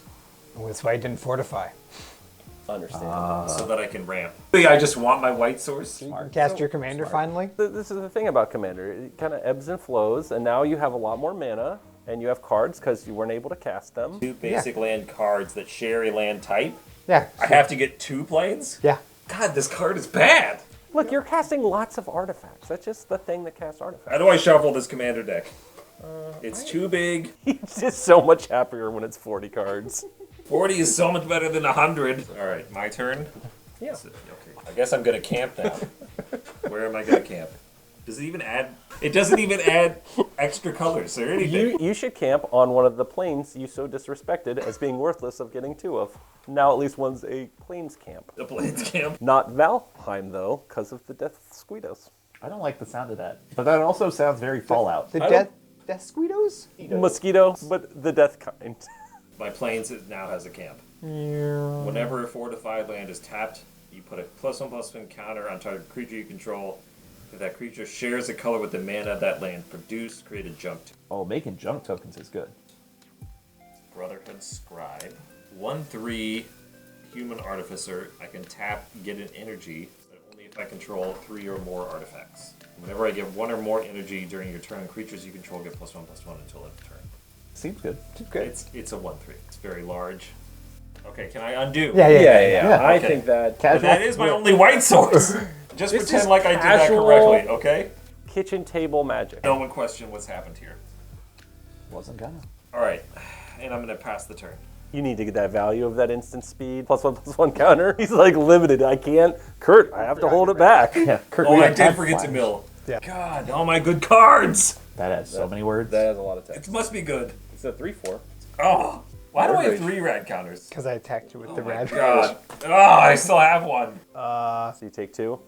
That's why I didn't fortify. Understand. so that I can ramp. I just want my white source. Cast your commander finally. This is the thing about Commander. It kind of ebbs and flows, and now you have a lot more mana, and you have cards because you weren't able to cast them. 2 basic land cards that share a land type. Yeah. I have to get 2 planes? Yeah. God, this card is bad. Look, you're casting lots of artifacts. That's just the thing that casts artifacts. How do I shuffle this commander deck? It's too big. He's just so much happier when it's 40 cards. 40 is so much better than 100. All right, my turn. Yeah. Okay. I guess I'm gonna camp now. Where am I gonna camp? Does it even add? It doesn't even add extra colors or anything. You should camp on one of the planes you so disrespected as being worthless of getting 2 of. Now at least one's a planes camp. The plains camp. Not Valheim, though, because of the Death Squeedos. I don't like the sound of that. But that also sounds very Fallout. The I death squeedos? Mosquito, but the death kind. My plains now has a camp. Whenever a fortified land is tapped, you put a +1/+1 counter on target creature you control. If that creature shares a color with the mana that land produced, create a junk. Oh, making junk tokens is good. Brotherhood Scribe. 1/3 human artificer. I can tap, get an energy, but only if I control 3 or more artifacts. Whenever I get 1 or more energy during your turn, creatures you control get +1/+1 until end of turn. Seems good. Good. It's a 1/3. It's very large. Okay, can I undo? Yeah. I Okay. think that But that is my only white source. Just This pretend is like I did that casual- correctly, okay? kitchen table magic. No one question what's happened here. Wasn't gonna. All right, and I'm gonna pass the turn. You need to get that value of that instant speed +1/+1 counter. He's like limited. I can't. Kurt, I have to hold it back. Yeah, Kurt, Oh, we I had did forget to flash. mill. Yeah. God, all my good cards. That has so many words. That has a lot of It text. must be good. It's a 3/4. Oh, why do I have 3 rad counters? Because I attacked you with Oh the my red. God. Oh, I still have one. So you take 2.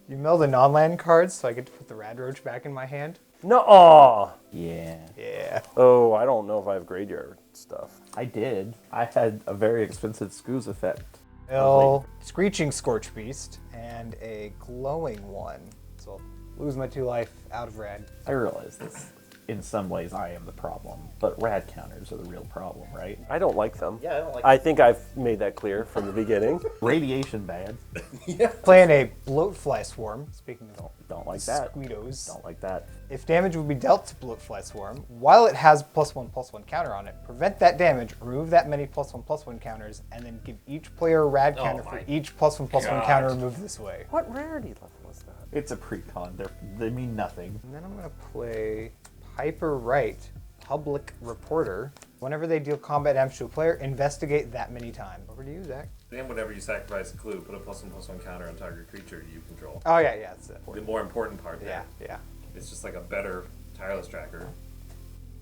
You mill the non-land cards, so I get to put the rad roach back in my hand. No. Aw. Yeah, Yeah. Oh, I don't know if I have graveyard stuff. I did. I had a very expensive Scooz effect. Mill Screeching Scorch Beast and a glowing one. So I'll lose my 2 life out of rad. I realize this. In some ways, I am the problem, but rad counters are the real problem, right? I don't like them. Yeah, I don't like. I think I've made that clear from the beginning. Radiation bad. Playing a Bloatfly Swarm, speaking of Don't like that. squeedos. Don't like that. If damage would be dealt to Bloatfly Swarm, while it has +1/+1 counter on it, prevent that damage, remove that many +1/+1 counters, and then give each player a rad Oh counter for my each +1/+1 God. counter removed this way. What rarity level was that? It's a pre-con. They mean nothing. And then I'm going to play Hyper Right, Public Reporter. Whenever they deal combat damage to a player, investigate that many times. Over to you, Zach. Then whenever you sacrifice a clue, put a +1/+1 counter on target creature you control. Oh, yeah, that's it. The more important part there. Yeah. It's just like a better tireless tracker.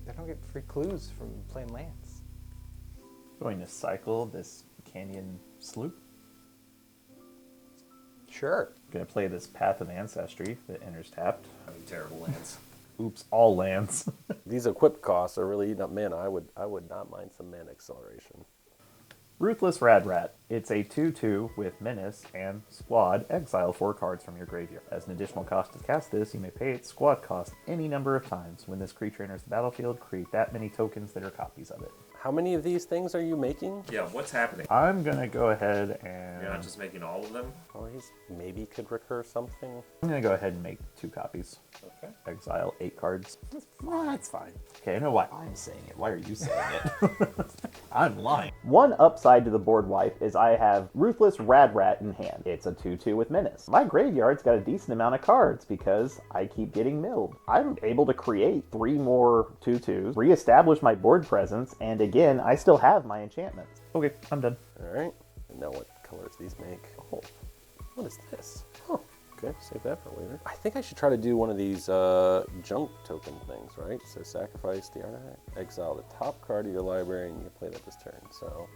I don't get free clues from playing lands. Going to cycle this Canyon Sloop. Sure. Gonna play this Path of Ancestry that enters tapped. I mean, terrible lands. Oops, all lands. These equip costs are really eating up mana. I would not mind some mana acceleration. Ruthless Rad Rat. It's a 2/2 with Menace and Squad. Exile 4 cards from your graveyard. As an additional cost to cast this, you may pay its squad cost any number of times. When this creature enters the battlefield, create that many tokens that are copies of it. How many of these things are you making? Yeah, what's happening? I'm gonna go ahead and... You're not just making all of them? Oh, he's maybe could recur something. I'm gonna go ahead and make 2 copies. Okay. Exile 8 cards. Well, that's fine. Okay, I know why I'm saying it. Why are you saying it? I'm lying. One upside to the board wipe is I have Ruthless Rad Rat in hand. It's a 2/2 with Menace. My graveyard's got a decent amount of cards because I keep getting milled. I'm able to create 3 more 2/2s, reestablish my board presence, and again, I still have my enchantments. Okay, I'm done. All right. I know what colors these make. Oh, what is this? Huh. Okay, save that for later. I think I should try to do one of these junk token things, right? So sacrifice the artifact, exile the top card of your library, and you can play that this turn. So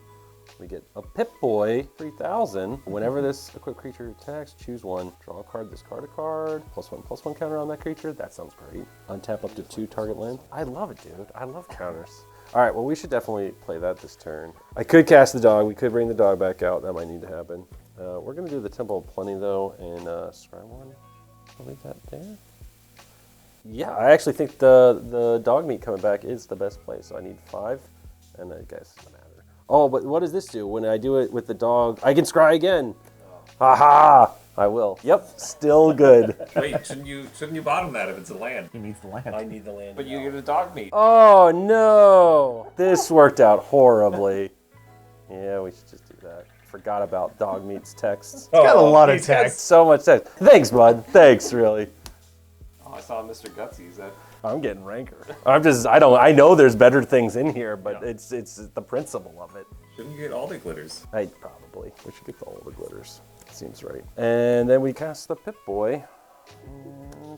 we get a Pip-Boy 3000. Whenever this equipped creature attacks, choose one. Draw a card, discard a card. +1/+1 counter on that creature. That sounds great. Untap up to 2 target land. I love it, dude. I love counters. All right, well, we should definitely play that this turn. I could cast the dog. We could bring the dog back out. That might need to happen. We're going to do the Temple of Plenty, though, and scry one. I'll leave that there. Yeah, I actually think the Dogmeat coming back is the best play. So I need 5, and I guess it doesn't matter. Oh, but what does this do? When I do it with the dog, I can scry again. Aha! I will. Yep, still good. Wait, shouldn't you bottom that if it's a land? He needs the land. I need the land. But you get a dog meat. Oh no! This worked out horribly. Yeah, we should just do that. Forgot about Dogmeat's texts. Got a lot of He's got text. so much text. Thanks, bud. Thanks, really. Oh, I saw Mr. Gutsy. Is that? I'm getting rancor. I know there's better things in here, but Yeah. it's the principle of it. Shouldn't you get all the glitters? We should get all the glitters. Seems right. And then we cast the Pip-Boy.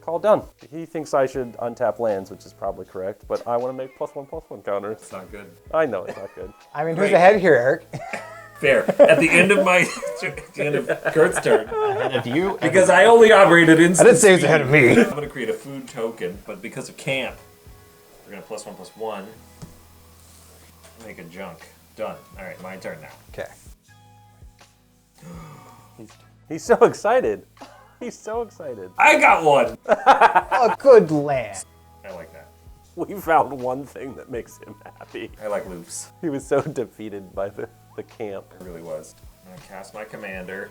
Call done. He thinks I should untap lands, which is probably correct, but I want to make +1/+1 counters. It's not good. I know it's not good. I mean, who's ahead here, Eric? Fair. At the end of Kurt's turn, And if you... because I only operated instant. I didn't say he was ahead of me. I'm gonna create a food token, but because of camp, we're gonna +1/+1. Make a junk. Done. All right, my turn now. Okay. He's so excited. He's so excited. I got one. A good land. I like that. We found one thing that makes him happy. I like loops. He was so defeated by the camp. It really was. I'm gonna cast my commander.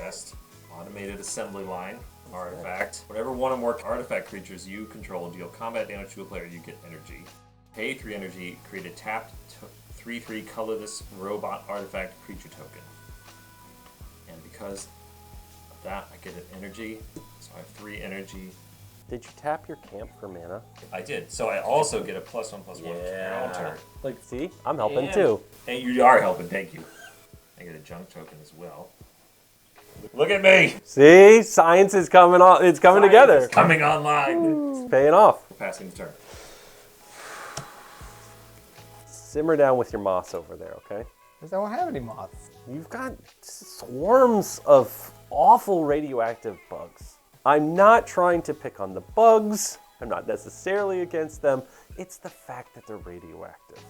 Cast automated assembly line. Artifact. Whenever one or more artifact creatures you control deal combat damage to a player, you get energy. Pay 3 energy. Create a tapped 3/3 colorless robot artifact creature token. And because of that, I get an energy. So I have 3 energy. Did you tap your camp for mana? I did. So I also get a +1/+1 counter. Like, see? I'm helping And- too. And you are helping, thank you. I get a junk token as well. Look at me! See? Science is coming on. It's coming together. It's coming online. It's paying off. Passing the turn. Simmer down with your moss over there, okay? Because I don't have any moths. You've got swarms of awful radioactive bugs. I'm not trying to pick on the bugs. I'm not necessarily against them. It's the fact that they're radioactive.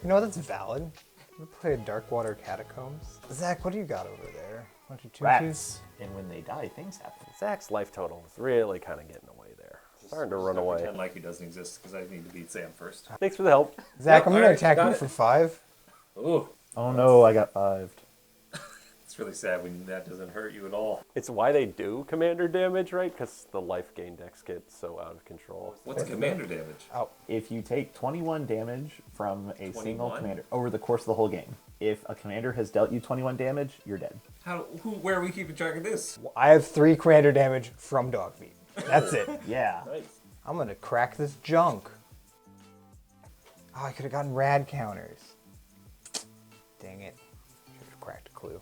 You know, that's valid. We played Darkwater Catacombs. Zach, what do you got over there? Bunch of 2/2s? Rats. And when they die, things happen. Zach's life total is really kind of getting away there. Starting to run away. Pretend like he doesn't exist because I need to beat Sam first. Thanks for the help. Zach, Yep, I'm going alright, to attack got you it. for 5. Ooh, Oh no, I got 5. it's really sad when that doesn't hurt you at all. It's why they do commander damage, right? Because the life gain decks get so out of control. What's commander damage? If you take 21 damage from a single 21? commander over the course of the whole game, if a commander has dealt you 21 damage, you're dead. Where are we keeping track of this? I have 3 commander damage from Dogmeat. That's it. Yeah. Nice. I'm going to crack this junk. Oh, I could have gotten rad counters. Dang it. Should have cracked a clue.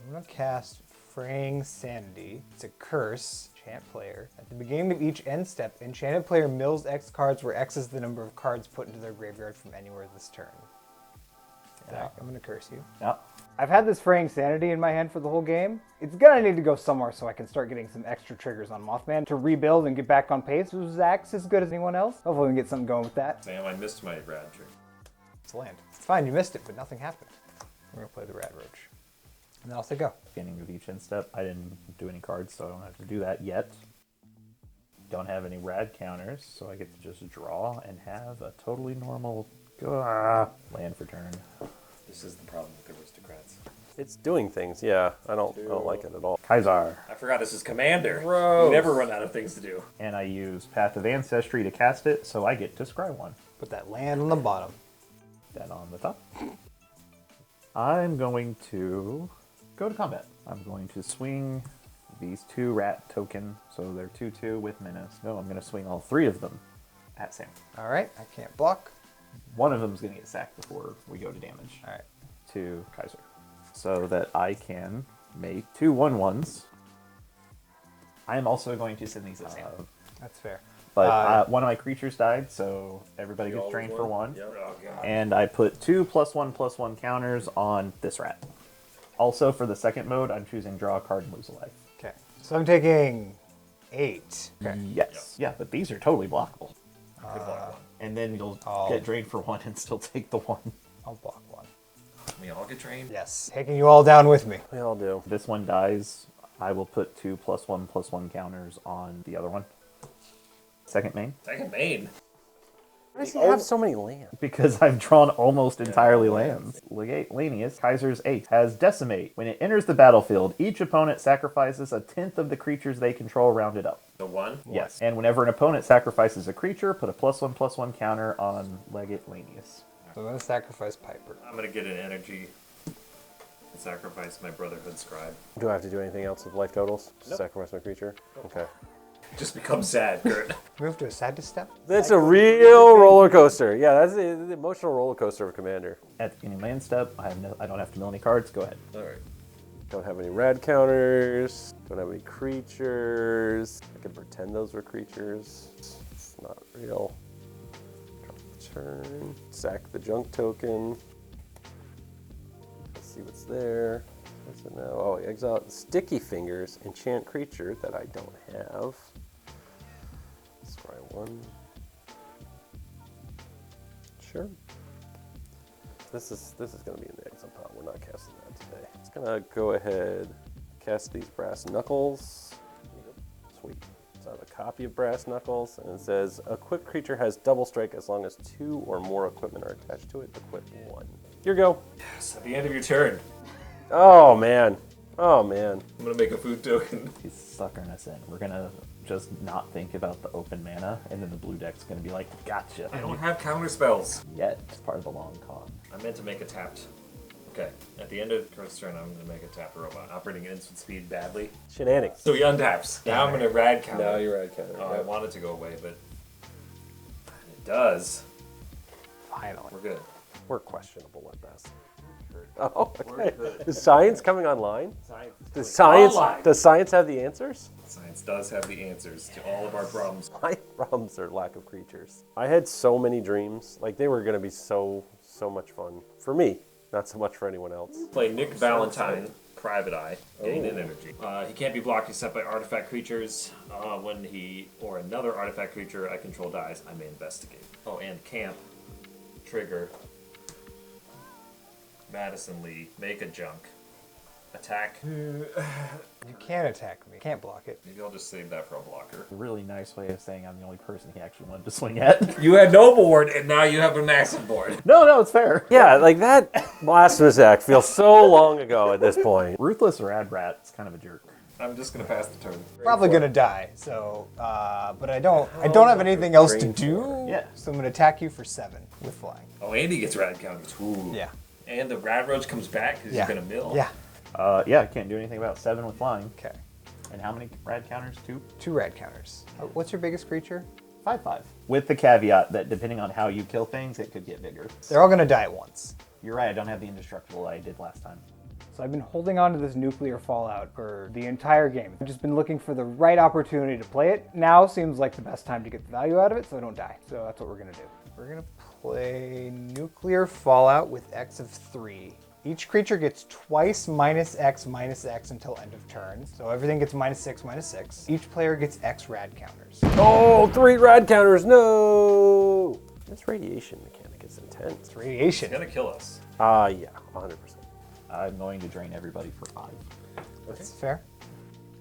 I'm going to cast Fraying Sanity. It's a curse. Enchant player. At the beginning of each end step, enchanted player mills X cards where X is the number of cards put into their graveyard from anywhere this turn. Zach, I'm going to curse you. Yep. I've had this Fraying Sanity in my hand for the whole game. It's gonna need to go somewhere so I can start getting some extra triggers on Mothman to rebuild and get back on pace. Was Zach's as good as anyone else? Hopefully we can get something going with that. Sam, I missed my rad trick. It's land. It's fine, you missed it, but nothing happened. We're gonna play the Rad Roach. And then I'll say go. Beginning of each end step. I didn't do any cards, so I don't have to do that yet. Don't have any rad counters, so I get to just draw and have a totally normal land for turn. This is the problem with the aristocrats. It's doing things, yeah. I don't like it at all. Kaizar. I forgot this is Commander. Gross. You never run out of things to do. And I use Path of Ancestry to cast it, so I get to scry one. Put that land on the bottom. That on the top. I'm going to go to combat. I'm going to swing these 2 rat token, so they're 2/2 with menace. No, I'm going to swing all 3 of them at Sam. All right, I can't block. One of them is going to get sacked before we go to damage. All right. To Kaiser. So that I can make 2 1/1s. I am also going to send these at Sam. That's fair. But one of my creatures died, so everybody gets drained for 1. Yep. Oh, God. And I put 2 +1/+1 counters on this rat. Also, for the second mode, I'm choosing draw a card and lose a life. Okay. So I'm taking 8. Okay. Yes. Yeah, but these are totally blockable. Good luck. And then you'll Oh. get drained for 1 and still take the 1. I'll block 1. We all get trained. Yes. Taking you all down with me. We all do. This one dies. I will put 2 +1/+1 counters on the other one. Second main. Second main. Why does he have so many lands? Because I've drawn almost entirely lands. Legate Lanius, Kaiser's 8, has Decimate. When it enters the battlefield, each opponent sacrifices 1/10 of the creatures they control rounded up. The 1. Yes. And whenever an opponent sacrifices a creature, put a +1/+1 counter on Legate Lanius. So I'm going to sacrifice Piper. I'm going to get an energy and sacrifice my Brotherhood Scribe. Do I have to do anything else with life totals? Nope. Sacrifice my creature? Okay. Just become sad, Kurt. Move to a sad to step. That's a real roller coaster. Yeah, that's the emotional roller coaster of a commander. At the beginning of land step, I don't have to mill any cards. Go ahead. All right. Don't have any rad counters. Don't have any creatures. I can pretend those were creatures. It's not real. Drop the turn. Sack the junk token. Let's see what's there. What's it now? Oh, exile Sticky Fingers. Enchant creature that I don't have. Scry 1. Sure. This is going to be in the exile pile. We're not casting that today. It's going to go ahead, cast these Brass Knuckles. Sweet. So I have a copy of Brass Knuckles, and it says, equipped creature has double strike as long as 2 or more equipment are attached to it. Equip 1. Here you go. Yes, at the end of your turn, Oh, man. Oh, man. I'm going to make a food token. He's suckering us in. We're going to just not think about the open mana, and then the blue deck's going to be like, gotcha. I don't have counter spells. Yet, it's part of the long con. I meant to make a tapped. Okay, at the end of Kurt's turn, I'm going to make a tapped robot, operating at instant speed badly. Shenanigans. So he untaps. Now I'm going to rad counter. Now you're rad counter. Oh, I want it to go away, but it does. Finally. We're good. We're questionable at best. Oh, okay. Is science coming online? Does science have the answers? Science does have the answers to all of our problems. My problems are lack of creatures. I had so many dreams. Like, they were going to be so much fun. For me, not so much for anyone else. Play Nick Valentine, Private Eye, gain an energy. He can't be blocked except by artifact creatures. When he or another artifact creature I control dies, I may investigate. Oh, and camp, trigger, Madison Li, make a junk, attack. You can't attack me. Can't block it. Maybe I'll just save that for a blocker. A really nice way of saying I'm the only person he actually wanted to swing at. You had no board, and now you have a massive board. No, it's fair. Yeah, like that Blasphemous Act feels so long ago at this point. Ruthless Rad Rat is kind of a jerk. I'm just gonna pass the turn. Probably gonna die. So, but I don't have anything else to do. Yeah. So I'm gonna attack you for 7 with flying. Oh, Andy gets rad counters. Ooh. Yeah. And the rad roach comes back because Yeah. he's gonna mill. Yeah. Yeah, can't do anything about 7 with flying. Okay. And how many rad counters? 2? 2 rad counters. What's your biggest creature? 5/5. With the caveat that depending on how you kill things, it could get bigger. They're all gonna die at once. You're right, I don't have the indestructible I did last time. So I've been holding on to this nuclear fallout for the entire game. I've just been looking for the right opportunity to play it. Now seems like the best time to get the value out of it so I don't die. So that's what we're gonna do. We're gonna play nuclear fallout with X of 3. Each creature gets twice -X until end of turn. So everything gets -6. Each player gets X rad counters. Oh, 3 rad counters, no! This radiation mechanic is intense. It's radiation. It's gonna kill us. Yeah, 100%. I'm going to drain everybody for 5. That's fair.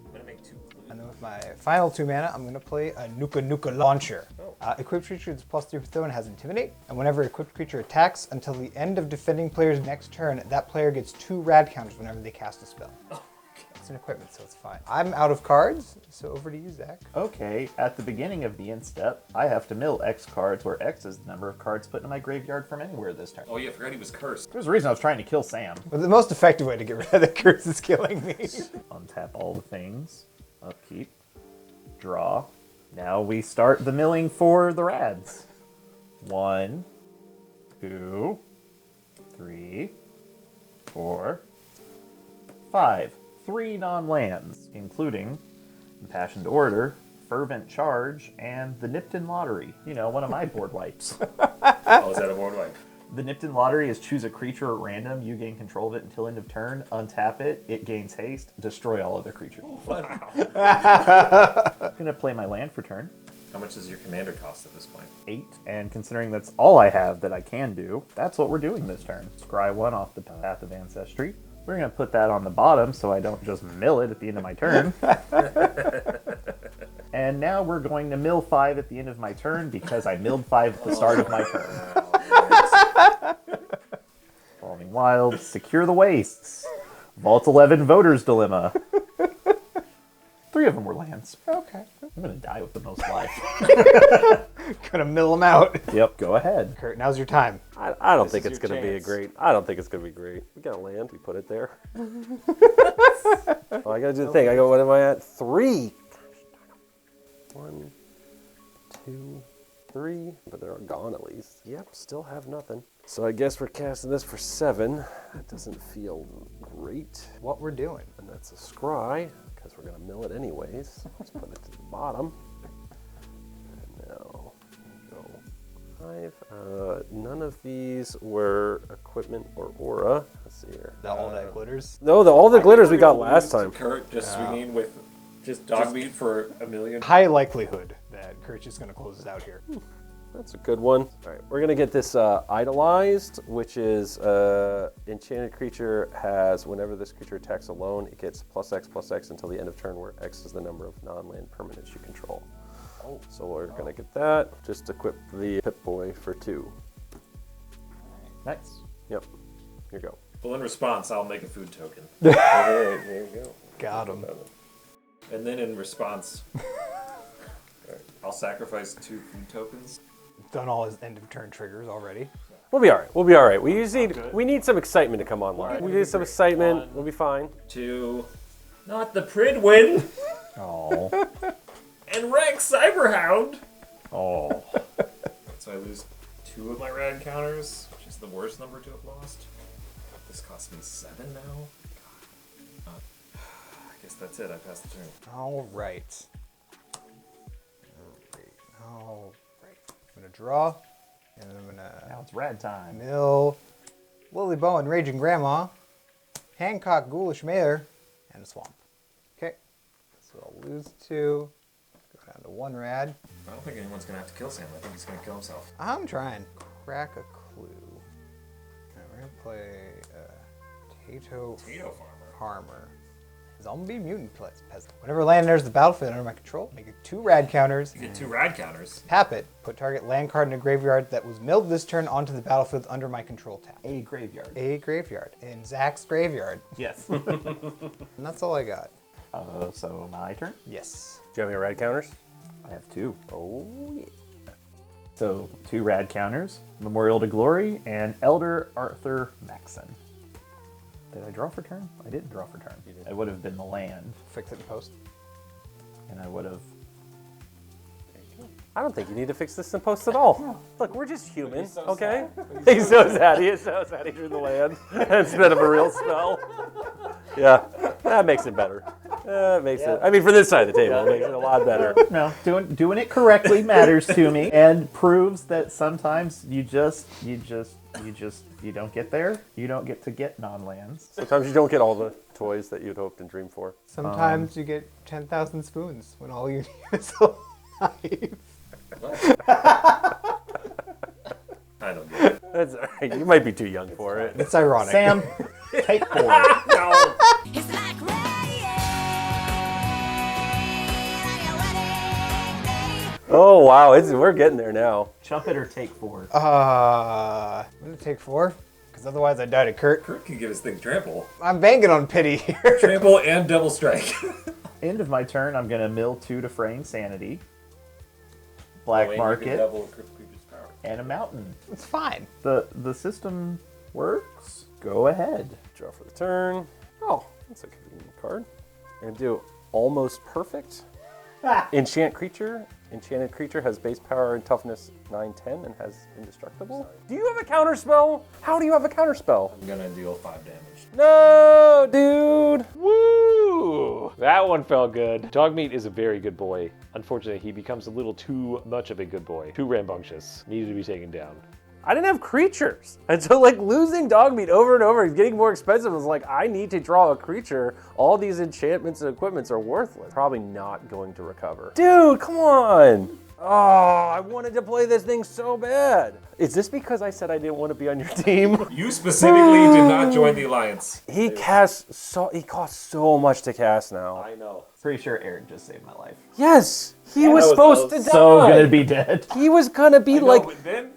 I'm gonna make 2 clues. And then with my final 2 mana, I'm going to play a Nuka Nuka Launcher. Equipped creature is +3 for throw and has Intimidate. And whenever equipped creature attacks until the end of defending player's next turn, that player gets 2 rad counters whenever they cast a spell. It's an equipment, so it's fine. I'm out of cards, so over to you, Zach. Okay, at the beginning of the end step, I have to mill X cards, where X is the number of cards put in my graveyard from anywhere this turn. Oh yeah, I forgot he was cursed. There's a reason I was trying to kill Sam. Well, the most effective way to get rid of the curse is killing me. Untap all the things. Upkeep. Draw. Now we start the milling for the rads. 1, 2, 3, 4, 5. 3 non-lands, including Impassioned Order, Fervent Charge, and the Nipton Lottery. You know, one of my board wipes. Oh, is that a board wipe? The Nipton Lottery is choose a creature at random. You gain control of it until end of turn. Untap it. It gains haste. Destroy all other creatures. Wow. I'm going to play my land for turn. How much does your commander cost at this point? 8. And considering that's all I have that I can do, that's what we're doing this turn. Scry 1 off the Path of Ancestry. We're going to put that on the bottom so I don't just mill it at the end of my turn. And now we're going to mill 5 at the end of my turn because I milled 5 at the start of my turn. Falling Wild, Secure the Wastes, Vault 11 Voter's Dilemma. 3 of them were lands. Okay. I'm going to die with the most life. Gonna mill them out. Yep, go ahead. Kurt, now's your time. I don't think is it's your going to be a chance. great. I don't think it's going to be great. We got a land. We put it there. Oh, I got to do the thing. I go. What am I at? 3. 1, 2, 3. But they're gone at least. Yep. Still have nothing. So I guess we're casting this for 7. That doesn't feel great. What we're doing. And that's a scry because we're going to mill it anyways. Let's put it to the bottom. And now go 5. None of these were equipment or aura. Let's see here. All that glitters. No, all the glitters we got last time. Kurt just swinging with just Dogmeat for a million. High likelihood that Kurt's just gonna close it out here. That's a good one. All right, we're gonna get this idolized, which is enchanted creature has whenever this creature attacks alone, it gets +X until the end of turn, where X is the number of non-land permanents you control. Oh, so we're gonna get that. Just equip the Pip-Boy for 2. Nice. Yep. Here you go. Well, in response, I'll make a food token. Okay, there you go. Got him. And then in response, I'll sacrifice 2 food tokens. Done all his end of turn triggers already. We'll be all right. We'll be all right. We need some excitement to come online. We need some excitement. We'll be fine. 2, not the Pridwin, Oh. and Rex Cyberhound. Oh. So I lose 2 of my rad counters, which is the worst number to have lost. This costs me 7 now. God. I guess that's it. I passed the turn. All right. All right. I'm gonna draw, and then I'm gonna Now it's rad time. mill Lily Bowen, Raging Grandma, Hancock, Ghoulish Mare, and a Swamp. Okay. So I'll lose 2. Go down to 1 rad. I don't think anyone's gonna have to kill Sam. I think he's gonna kill himself. I'm trying. Crack a clue. Alright, we're gonna play Tato Potato farmer. Farmer. Zombie Mutant Peasant. Whenever land enters the battlefield under my control, make it 2 rad counters. You get 2 rad counters. Tap it. Put target land card in a graveyard that was milled this turn onto the battlefield under my control tap. A graveyard. A graveyard. In Zach's graveyard. Yes. And that's all I got. So my turn. Yes. Do you have any rad counters? I have 2. Oh, yeah. So 2 rad counters, Memorial to Glory, and Elder Arthur Maxon. Did I draw for turn? I didn't draw for turn. It would have been the land, Fix it in post. and I would have... I don't think you need to fix this in post at all. Look, we're just human, okay? He's so sad. He is so sad he drew the land instead of a real spell. Yeah, that makes it better. That makes it. I mean, for this side of the table, it makes it a lot better. No, doing it correctly matters to me, and proves that sometimes you don't get there. You don't get to get non-lands. Sometimes you don't get all the toys that you'd hoped and dreamed for. Sometimes you get 10,000 spoons when all you need is a knife. I don't get it. That's all right. You might be too young for it. It's ironic. Sam, Take 4. No. It's like rain on your wedding day. Oh wow, we're getting there now. Chump it or take 4. I'm gonna take 4, because otherwise I die to Kurt. Kurt can give his thing trample. I'm banking on pity here. Trample and double strike. End of my turn, I'm going to mill 2 to fraying sanity. Black You can market. double a creature's power. And a mountain. It's fine. The system works. Go ahead. Draw for the turn. Oh, that's a convenient card. I'm gonna do almost perfect. Enchant creature. Enchanted creature has base power and toughness 9-10 and has indestructible. Do you have a counter spell? How do you have a counter spell? I'm gonna deal 5 damage. No, dude. Woo! That one felt good. Dogmeat is a very good boy. Unfortunately, he becomes a little too much of a good boy. Too rambunctious. Needed to be taken down. I didn't have creatures. And so like losing Dogmeat over and over, getting more expensive was like, I need to draw a creature. All these enchantments and equipments are worthless. Probably not going to recover. Dude, come on. Oh, I wanted to play this thing so bad. Is this because I said I didn't want to be on your team? You specifically did not join the alliance. He costs so much to cast now. I know. Pretty sure Eric just saved my life. Yes, he was supposed to die. So gonna be dead. He was gonna be like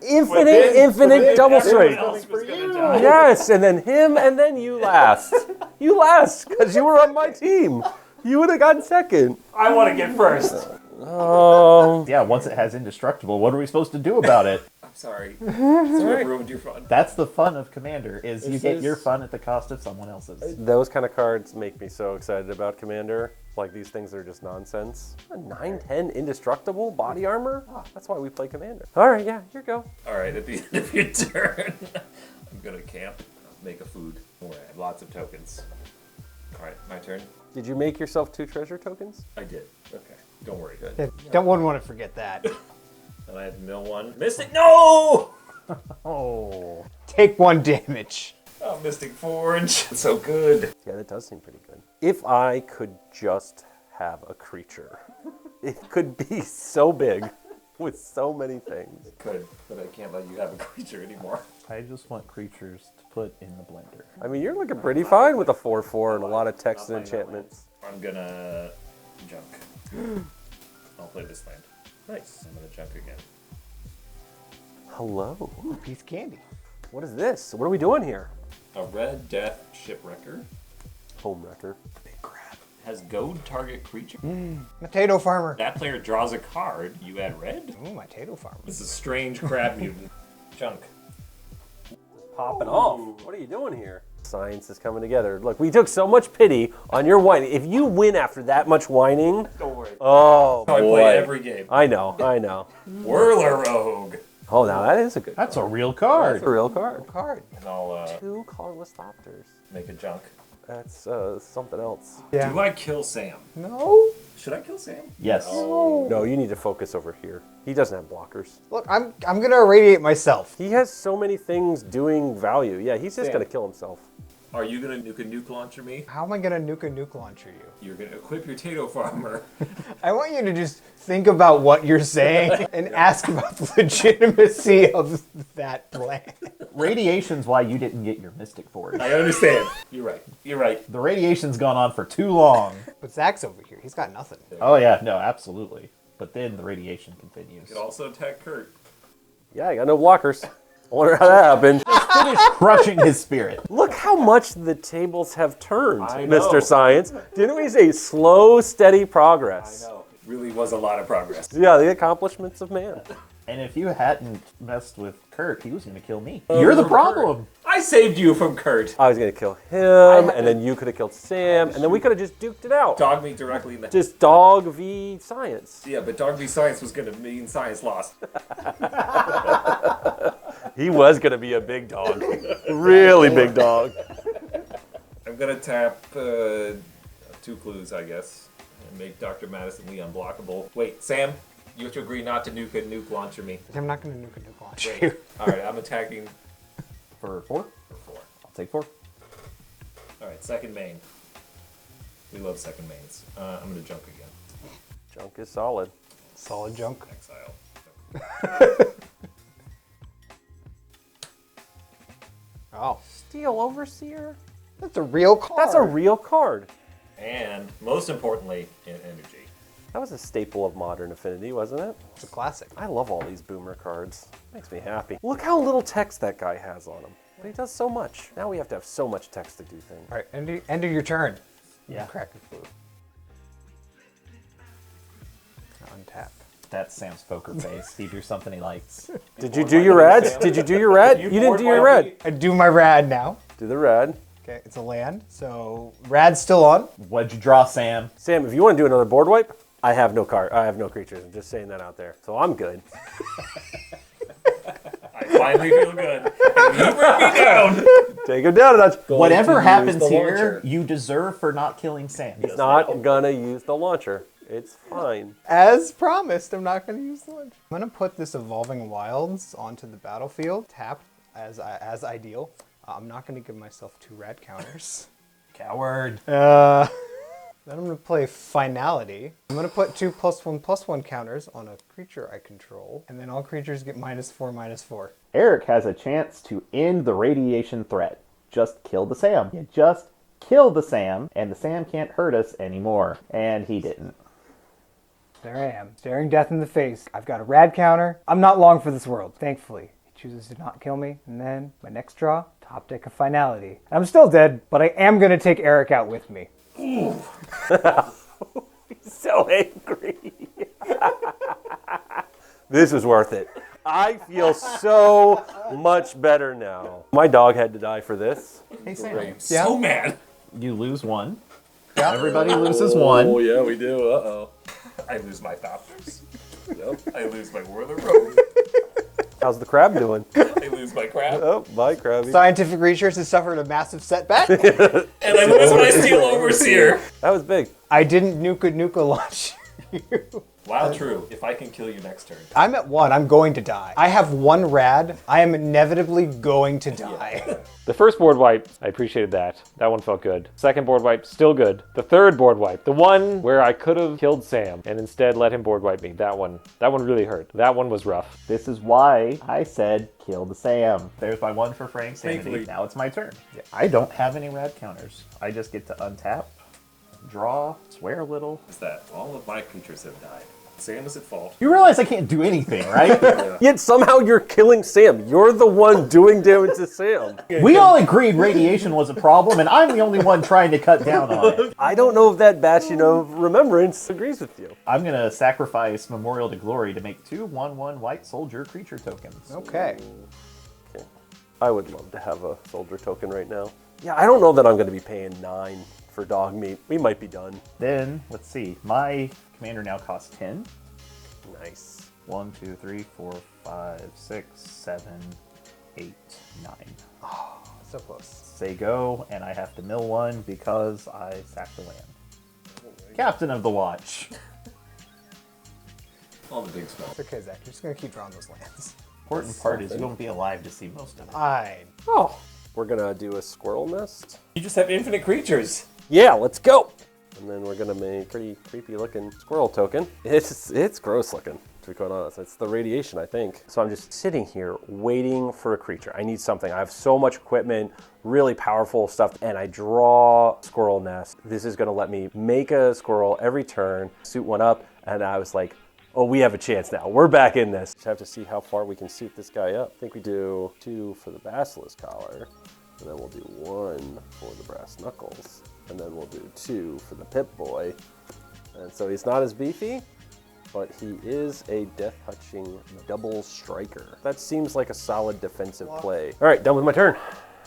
infinite infinite double strike. For you. Die. Yes, and then him, and then you last. You last, because you were on my team. You would have gotten second. I want to get first. Oh. Yeah, once it has indestructible, what are we supposed to do about it? I'm sorry. Sorry. Ruined your fun. That's the fun of Commander, is you This get is- your fun at the cost of someone else's. Those kind of cards make me so excited about Commander. Like, these things are just nonsense. A 9-10 indestructible body armor? Oh, that's why we play Commander. All right, yeah, here you go. All right, at the end of your turn, I'm gonna camp, make a food. Don't worry, I have lots of tokens. All right, my turn. Did you make yourself 2 treasure tokens? I did. Okay, don't worry. Good. Yeah, don't want to forget that. And I have mill 1. Mystic, no! Oh. Take 1 damage. Oh, Mystic Forge. It's so good. Yeah, that does seem pretty good. If I could just have a creature, it could be so big with so many things. Could, but I can't let you have a creature anymore. I just want creatures to put in the blender. I mean, you're looking pretty fine with a 4/4 and a lot of text and enchantments. I'm gonna junk. I'll play this land. Nice. I'm gonna junk again. Hello. Ooh, piece of candy. What is this? What are we doing here? A red death shipwrecker Homewrecker. big crab has goad target creature. Potato farmer. That player draws a card. You add red. Ooh, my potato farmer. This is a strange crab mutant. Junk. Popping off. What are you doing here? Science is coming together. Look, we took so much pity on your whining. If you win after that much whining, Don't worry. oh I boy. play every game. I know. Whirler Rogue. Oh, now that is a good. That's a real That's card. a real card. And I'll 2 colorless Thopters. make a junk. That's something else. Yeah. Do I kill Sam? No. Should I kill Sam? Yes. No, you need to focus over here. He doesn't have blockers. Look, I'm gonna irradiate myself. He has so many things doing value. Yeah, he's just gonna kill himself. Are you gonna nuke launcher me? How am I gonna nuke a nuke launcher you? You're gonna equip your Tato Farmer. I want you to just think about what you're saying and ask about the legitimacy of that plan. Radiation's why you didn't get your Mystic Forge. I understand. You're right. You're right. The radiation's gone on for too long. But Zach's over here. He's got nothing. Oh yeah, no, absolutely. But then the radiation continues. You could also attack Kurt. Yeah, I got no blockers. I wonder how that happened. Crushing his spirit. Look how much the tables have turned, I know. Mr. Science. Didn't we say slow, steady progress? It really was a lot of progress. Yeah, the accomplishments of man. And if you hadn't messed with Kurt, he was going to kill me. You're the problem. I saved you from Kurt. I was gonna kill him, and then you could have killed Sam, and then we could have just duked it out. Dog me directly in the Just dog v science. Yeah, but Dog v Science was gonna mean Science lost. He was gonna be a big dog, really big dog. I'm gonna tap 2 clues, I guess, and make Dr. Madison Li unblockable. Wait, Sam, you have to agree not to nuke launcher me. I'm not gonna nuke a nuke launcher you. All right, I'm attacking For 4? for 4. I'll take 4. All right, second main. We love second mains. I'm gonna junk again. Junk is solid. Solid junk. Exile. Oh. Steel Overseer? That's a real card. That's a real card. And most importantly, in energy. That was a staple of Modern Affinity, wasn't it? It's a classic. I love all these boomer cards. Makes me happy. Look how little text that guy has on him. But he does so much. Now we have to have so much text to do things. All right, end of your turn. Yeah. Crack the food. Untap. That's Sam's poker face. He drew something he likes. Did you do your rad? Did you do your rad? You didn't do your rad. I do my rad now. Do the rad. Okay, it's a land, so rad's still on. What'd you draw, Sam? Sam, if you want to do another board wipe, I have no card. I have no creatures. I'm just saying that out there. So I'm good. I finally feel good. You bring me down. Take him down a notch. Whatever to happens use the here, launcher. you deserve for not killing Sam. He's not gonna use the launcher. It's fine. As promised, I'm not going to use the lunch. I'm going to put this Evolving Wilds onto the battlefield, tapped as ideal. I'm not going to give myself 2 rad counters. Coward. Then I'm going to play Finality. I'm going to put 2 +1/+1 counters on a creature I control, and then all creatures get -4/-4. Eric has a chance to end the radiation threat. Just kill the Sam. You just kill the Sam, and the Sam can't hurt us anymore. And he didn't. There I am, staring death in the face. I've got a rad counter. I'm not long for this world, thankfully. He chooses to not kill me, and then my next draw, top deck of Finality. I'm still dead, but I am going to take Eric out with me. So angry. This was worth it. I feel so much better now. My dog had to die for this. Hey, Sam. Yeah. So mad. You lose 1. Everybody loses 1. Oh, yeah, we do. Uh-oh. I lose my Thopters. Yep. I lose my Whirler Rogue. How's the crab doing? I lose my Crab. Oh, bye, Krabby. Scientific research has suffered a massive setback. And I lose my Steel Overseer. That was big. I didn't nuka launch you. Wow, true. If I can kill you next turn. I'm at 1. I'm going to die. I have 1 rad. I am inevitably going to die. The first board wipe, I appreciated that. That one felt good. Second board wipe, still good. The third board wipe, the one where I could have killed Sam and instead let him board wipe me. That one really hurt. That one was rough. This is why I said kill the Sam. There's my 1 for Frank's sanity. Thankfully. Now it's my turn. I don't have any rad counters. I just get to untap, draw, swear a little. Is that all of my creatures have died? Sam is at fault. You realize I can't do anything, right? Yet somehow you're killing Sam. You're the one doing damage to Sam. We all agreed radiation was a problem, and I'm the only one trying to cut down on it. I don't know if that Bastion of Remembrance agrees with you. I'm going to sacrifice Memorial to Glory to make 2 1/1 white soldier creature tokens. Okay. I would love to have a soldier token right now. Yeah, I don't know that I'm going to be paying 9 for Dogmeat. We might be done. Then, let's see. My commander now costs 10. Nice. 1, 2, 3, 4, 5, 6, 7, 8, 9. So close. Say go, and I have to mill 1 because I sacked the land. Captain of the Watch. All the big spells. It's okay, Zach. You're just going to keep drawing those lands. Important part is you won't be alive to see most of it. Oh, we're going to do a squirrel nest. You just have infinite creatures. Yeah, let's go. And then we're gonna make a pretty creepy looking squirrel token. It's gross looking, to be quite honest. It's the radiation, I think. So I'm just sitting here waiting for a creature. I need something. I have so much equipment, really powerful stuff, and I draw squirrel nest. This is gonna let me make a squirrel every turn, suit one up, and I was like, oh, we have a chance now. We're back in this. Just have to see how far we can suit this guy up. I think we do 2 for the basilisk collar, and then we'll do 1 for the brass knuckles. And then we'll do 2 for the Pip-Boy. And so he's not as beefy, but he is a death-touching double striker. That seems like a solid defensive play. All right, done with my turn.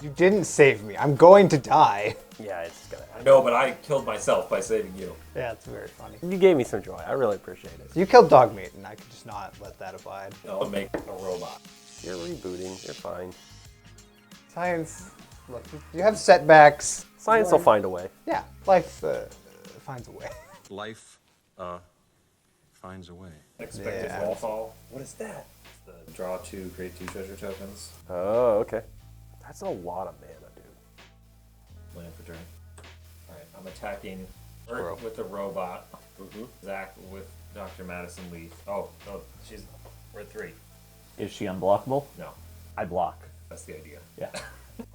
You didn't save me. I'm going to die. Yeah, it's gonna happen. No, but I killed myself by saving you. Yeah, it's very funny. You gave me some joy. I really appreciate it. You killed Dogmeat, and I could just not let that abide. I'll make a robot. You're rebooting. You're fine. Science, look, you have setbacks. Science will find a way. Yeah, life finds a way. Life finds a way. Expected Yeah. wallfall. What is that? It's the draw 2, create 2 treasure tokens. Oh, okay. That's a lot of mana, dude. Land for turn. Alright, I'm attacking Earth with the robot. Zach with Dr. Madison Li. Oh, no, we're at 3. Is she unblockable? No, I block. that's the idea. Yeah.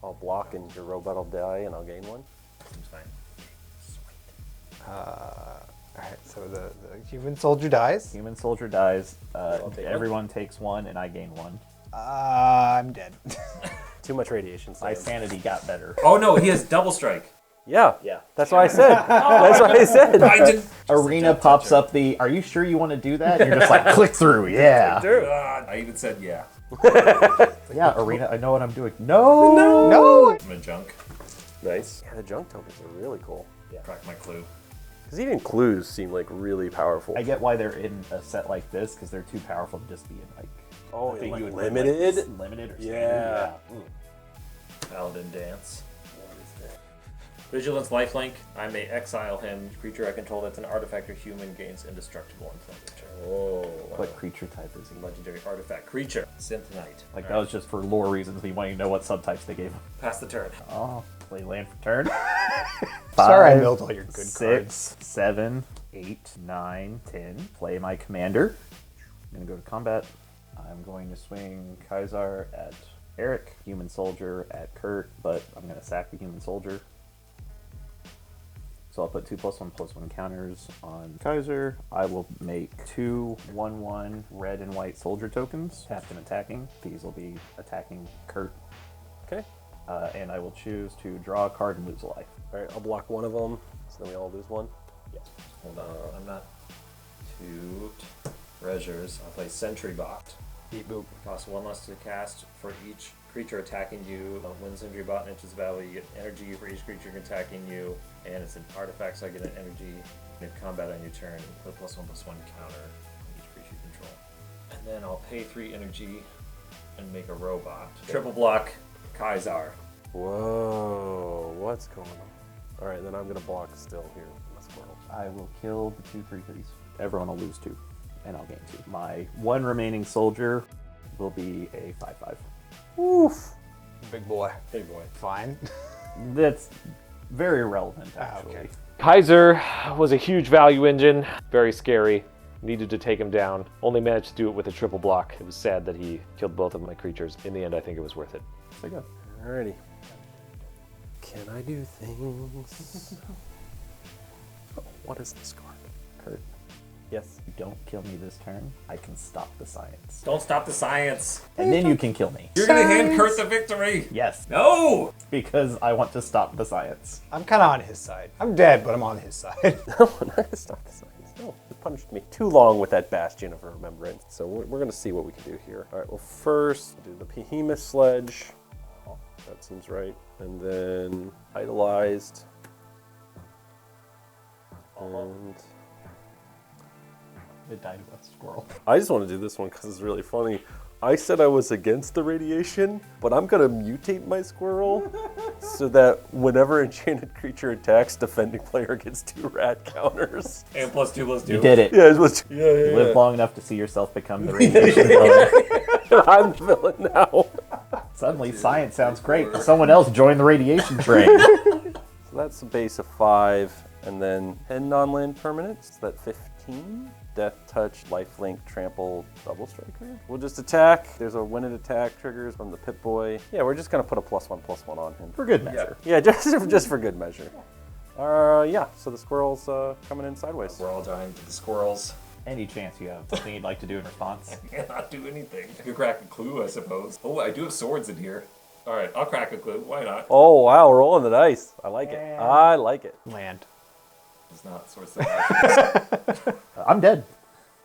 I'll block block and your robot will die and I'll gain one. Seems fine. Alright, so the human soldier dies. Human soldier dies. I'll take one. Everyone takes one, and I gain one. I'm dead. Too much radiation. My Sam. sanity got better. Oh no, he has double strike. Yeah. Yeah. That's what I said. That's what I said. I didn't. Arena pops up the, are you sure you want to do that? And you're just like, click through, yeah. I even said yeah. Yeah, Arena, I know what I'm doing. No! No! I'm a junk. Nice. Yeah, the junk tokens are really cool. Crack my clue. Because even clues seem like really powerful. I get why they're in a set like this, because they're too powerful to just be in, like, Oh, I think like you would win, limited? like, limited or standard. Yeah. Ooh. Paladin dance. Vigilance lifelink. I may exile him. Creature I control that's an artifact or human gains indestructible influence. Oh, What creature type is he? legendary artifact creature. Synth Knight. Like, that was just for lore reasons, but you want to know what subtypes they gave him. Pass the turn. Oh, play land for turn. Sorry I 5, milled all your good 6, cards. 7, 8, 9, 10. Play my commander. I'm going to go to combat. I'm going to swing Kaisar at Eric, human soldier at Kurt, but I'm going to sack the human soldier. So I'll put 2+1/+1 counters on Kaiser. I will make 2 1/1 red and white soldier tokens. Tap them attacking. These will be attacking Kurt. Okay. And I will choose to draw a card and lose a life. All right, I'll block one of them, so then we all lose one. Yes. Hold on. I'm not two treasures. I'll play Sentry Bot. Beep boop. Costs 1 less to cast for each creature attacking you. When Sentry Bot enters battle, you get energy for each creature attacking you. And it's an artifact, so I get an energy in combat on your turn. Put +1/+1 counter on each creature you control. And then I'll pay 3 energy and make a robot. Triple block Kaisar. Whoa, what's going on? All right, then I'm going to block still here with my squirrel. I will kill the 2 3/3s. Everyone will lose 2, and I'll gain 2. My one remaining soldier will be a 5/5. Oof. Big boy. Big boy. Fine. That's very relevant, actually. Okay. Kaiser was a huge value engine, very scary. Needed to take him down. Only managed to do it with a triple block. It was sad that he killed both of my creatures. In the end, I think it was worth it. So go. Alrighty. Can I do things? Oh, what is this card? Kurt, Yes. if you don't kill me this turn, I can stop the science. Don't stop the science. And then you can kill me. You're gonna hand Kurt the victory. Yes, No! because I want to stop the science. I'm kind of on his side. I'm dead, but I'm on his side. No, I'm not going to stop the science. No, it punished me too long with that Bastion of Remembrance. So we're going to see what we can do here. All right, well, first, do the Behemoth Sledge. That seems right. And then Idolized. And It died of a squirrel. I just want to do this one because it's really funny. I said I was against the radiation, but I'm going to mutate my squirrel so that whenever enchanted creature attacks, defending player gets 2 rat counters. And +2/+2. You did it. Yeah, it was, You live long enough to see yourself become the radiation villain. I'm the villain now. Suddenly, science sounds great. Someone else joined the radiation train. So that's a base of 5, and then 10 non-land permanents. So that 15. Death Touch, Lifelink, Trample, Double Striker. We'll just attack. There's a when it attack triggers from the Pip-Boy. Yeah, we're just gonna put a +1/+1 on him. For good measure. Yeah, just for good measure. Yeah, so the squirrel's coming in sideways. We're all dying to the squirrels. Any chance you have something you'd like to do in response? Cannot do anything. I could crack a clue, I suppose. Oh, I do have swords in here. All right, I'll crack a clue. Why not? Oh, wow, rolling the dice. I like it. I like it. Land. It's not swords that I'm dead.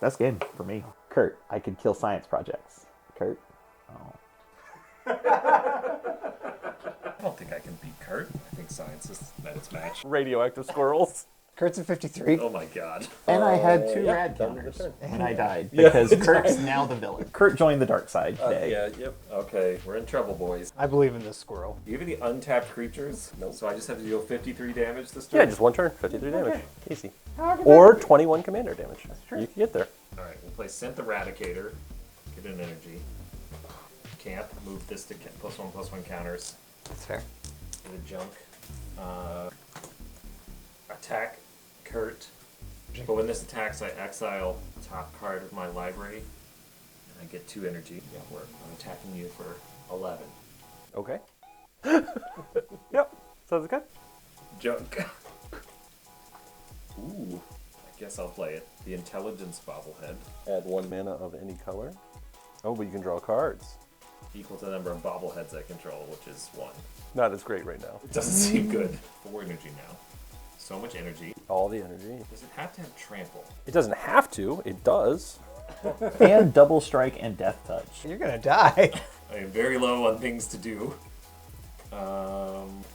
That's game for me. Kurt, I could kill science projects. Kurt? Oh. I don't think I can beat Kurt. I think science is met its match. Radioactive squirrels. Kurt's at 53. Oh my god. And I had 2 yeah, rad done with counters. the turn. And I died. Because Kurt's now the villain. Kurt joined the dark side today. Yep. Okay, we're in trouble, boys. I believe in this squirrel. Do you have any untapped creatures? No. So I just have to deal 53 damage this turn? Yeah, just one turn, 53 damage. Easy. Or 21 commander damage. You can get there. Alright, we'll play Synth Eradicator. Get an energy. Can't move this to +1/+1 counters. That's fair. Get a junk. Attack Kurt. But when this attacks, I exile top card of my library. And I get 2 energy. Yeah, I'm attacking you for 11. Okay. Yep, sounds good. Junk. Ooh, I guess I'll play it. The Intelligence Bobblehead. Add 1 mana of any color. Oh, but you can draw cards. Equal to the number of bobbleheads I control, which is 1. Not as great right now. It doesn't seem good. 4 energy now. So much energy. All the energy. Does it have to have trample? It doesn't have to. It does. And double strike and death touch. You're gonna die. I am very low on things to do.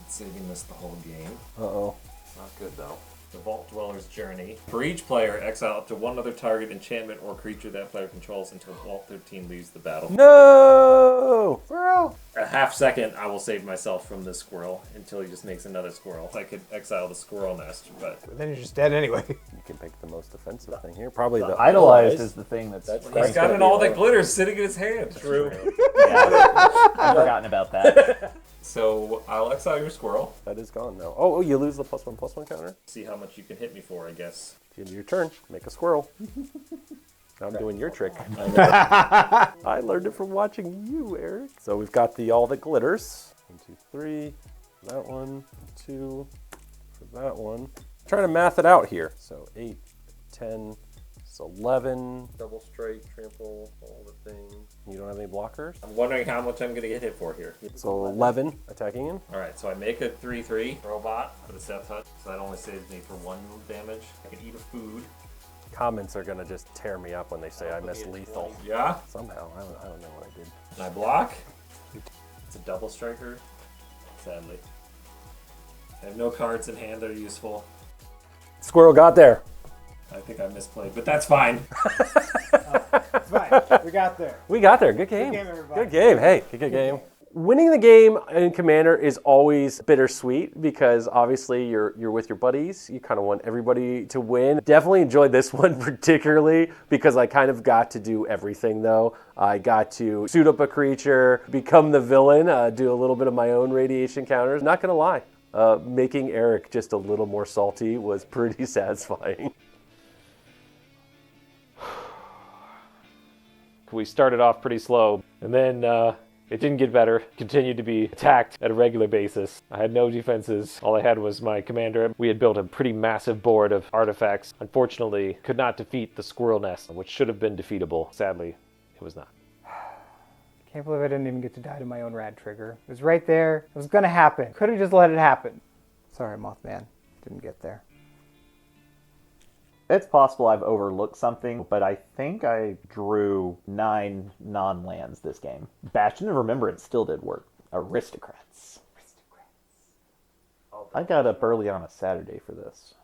Saving this the whole game. Uh-oh. Not good though. The Vault Dweller's Journey. For each player, exile up to 1 other target, enchantment, or creature that player controls until Vault 13 leaves the battle. No! Bro. A half second, I will save myself from this squirrel until he just makes another squirrel. I could exile the squirrel nest, but Then you're just dead anyway. You can pick the most offensive thing here. Probably the Idolized is the thing that's he's got it all that glitters sitting in his hand. True. Yeah, I've forgotten about that. So I'll exile your squirrel. That is gone now. Oh, you lose the +1/+1 counter. See how much you can hit me for, I guess. At the end of your turn, make a squirrel. Now I'm doing your trick. I learned it from watching you, Eric. So we've got the all that glitters. 1, 2, 3. That one. 2. For that one. I'm trying to math it out here. So 8, 10. It's 11. Double strike, trample, all the things. You don't have any blockers? I'm wondering how much I'm going to get hit for here. So 11 attacking him. Alright, so I make a 3/3 robot for the Death Touch. So that only saves me for 1 damage. I can eat a food. Comments are gonna just tear me up when they say I missed lethal. Yeah. Somehow, I don't know what I did. And I block. It's a double striker. Sadly. I have no cards in hand that are useful. Squirrel got there. I think I misplayed, but that's fine. It's fine. We got there. We got there. Good game. game, everybody. Good game. Hey, good game. Winning the game in Commander is always bittersweet because obviously you're with your buddies. You kind of want everybody to win. Definitely enjoyed this one particularly because I kind of got to do everything though. I got to suit up a creature, become the villain, do a little bit of my own radiation counters. Not gonna lie, making Eric just a little more salty was pretty satisfying. We started off pretty slow, and then it didn't get better. Continued to be attacked at a regular basis. I had no defenses. All I had was my commander. We had built a pretty massive board of artifacts. Unfortunately, could not defeat the squirrel nest, which should have been defeatable. Sadly, it was not. Can't believe I didn't even get to die to my own rad trigger. It was right there. It was gonna happen. Could have just let it happen. Sorry, Mothman. Didn't get there. It's possible I've overlooked something, but I think I drew 9 non-lands this game. Bastion of Remembrance still did work. Aristocrats. I got up early on a Saturday for this.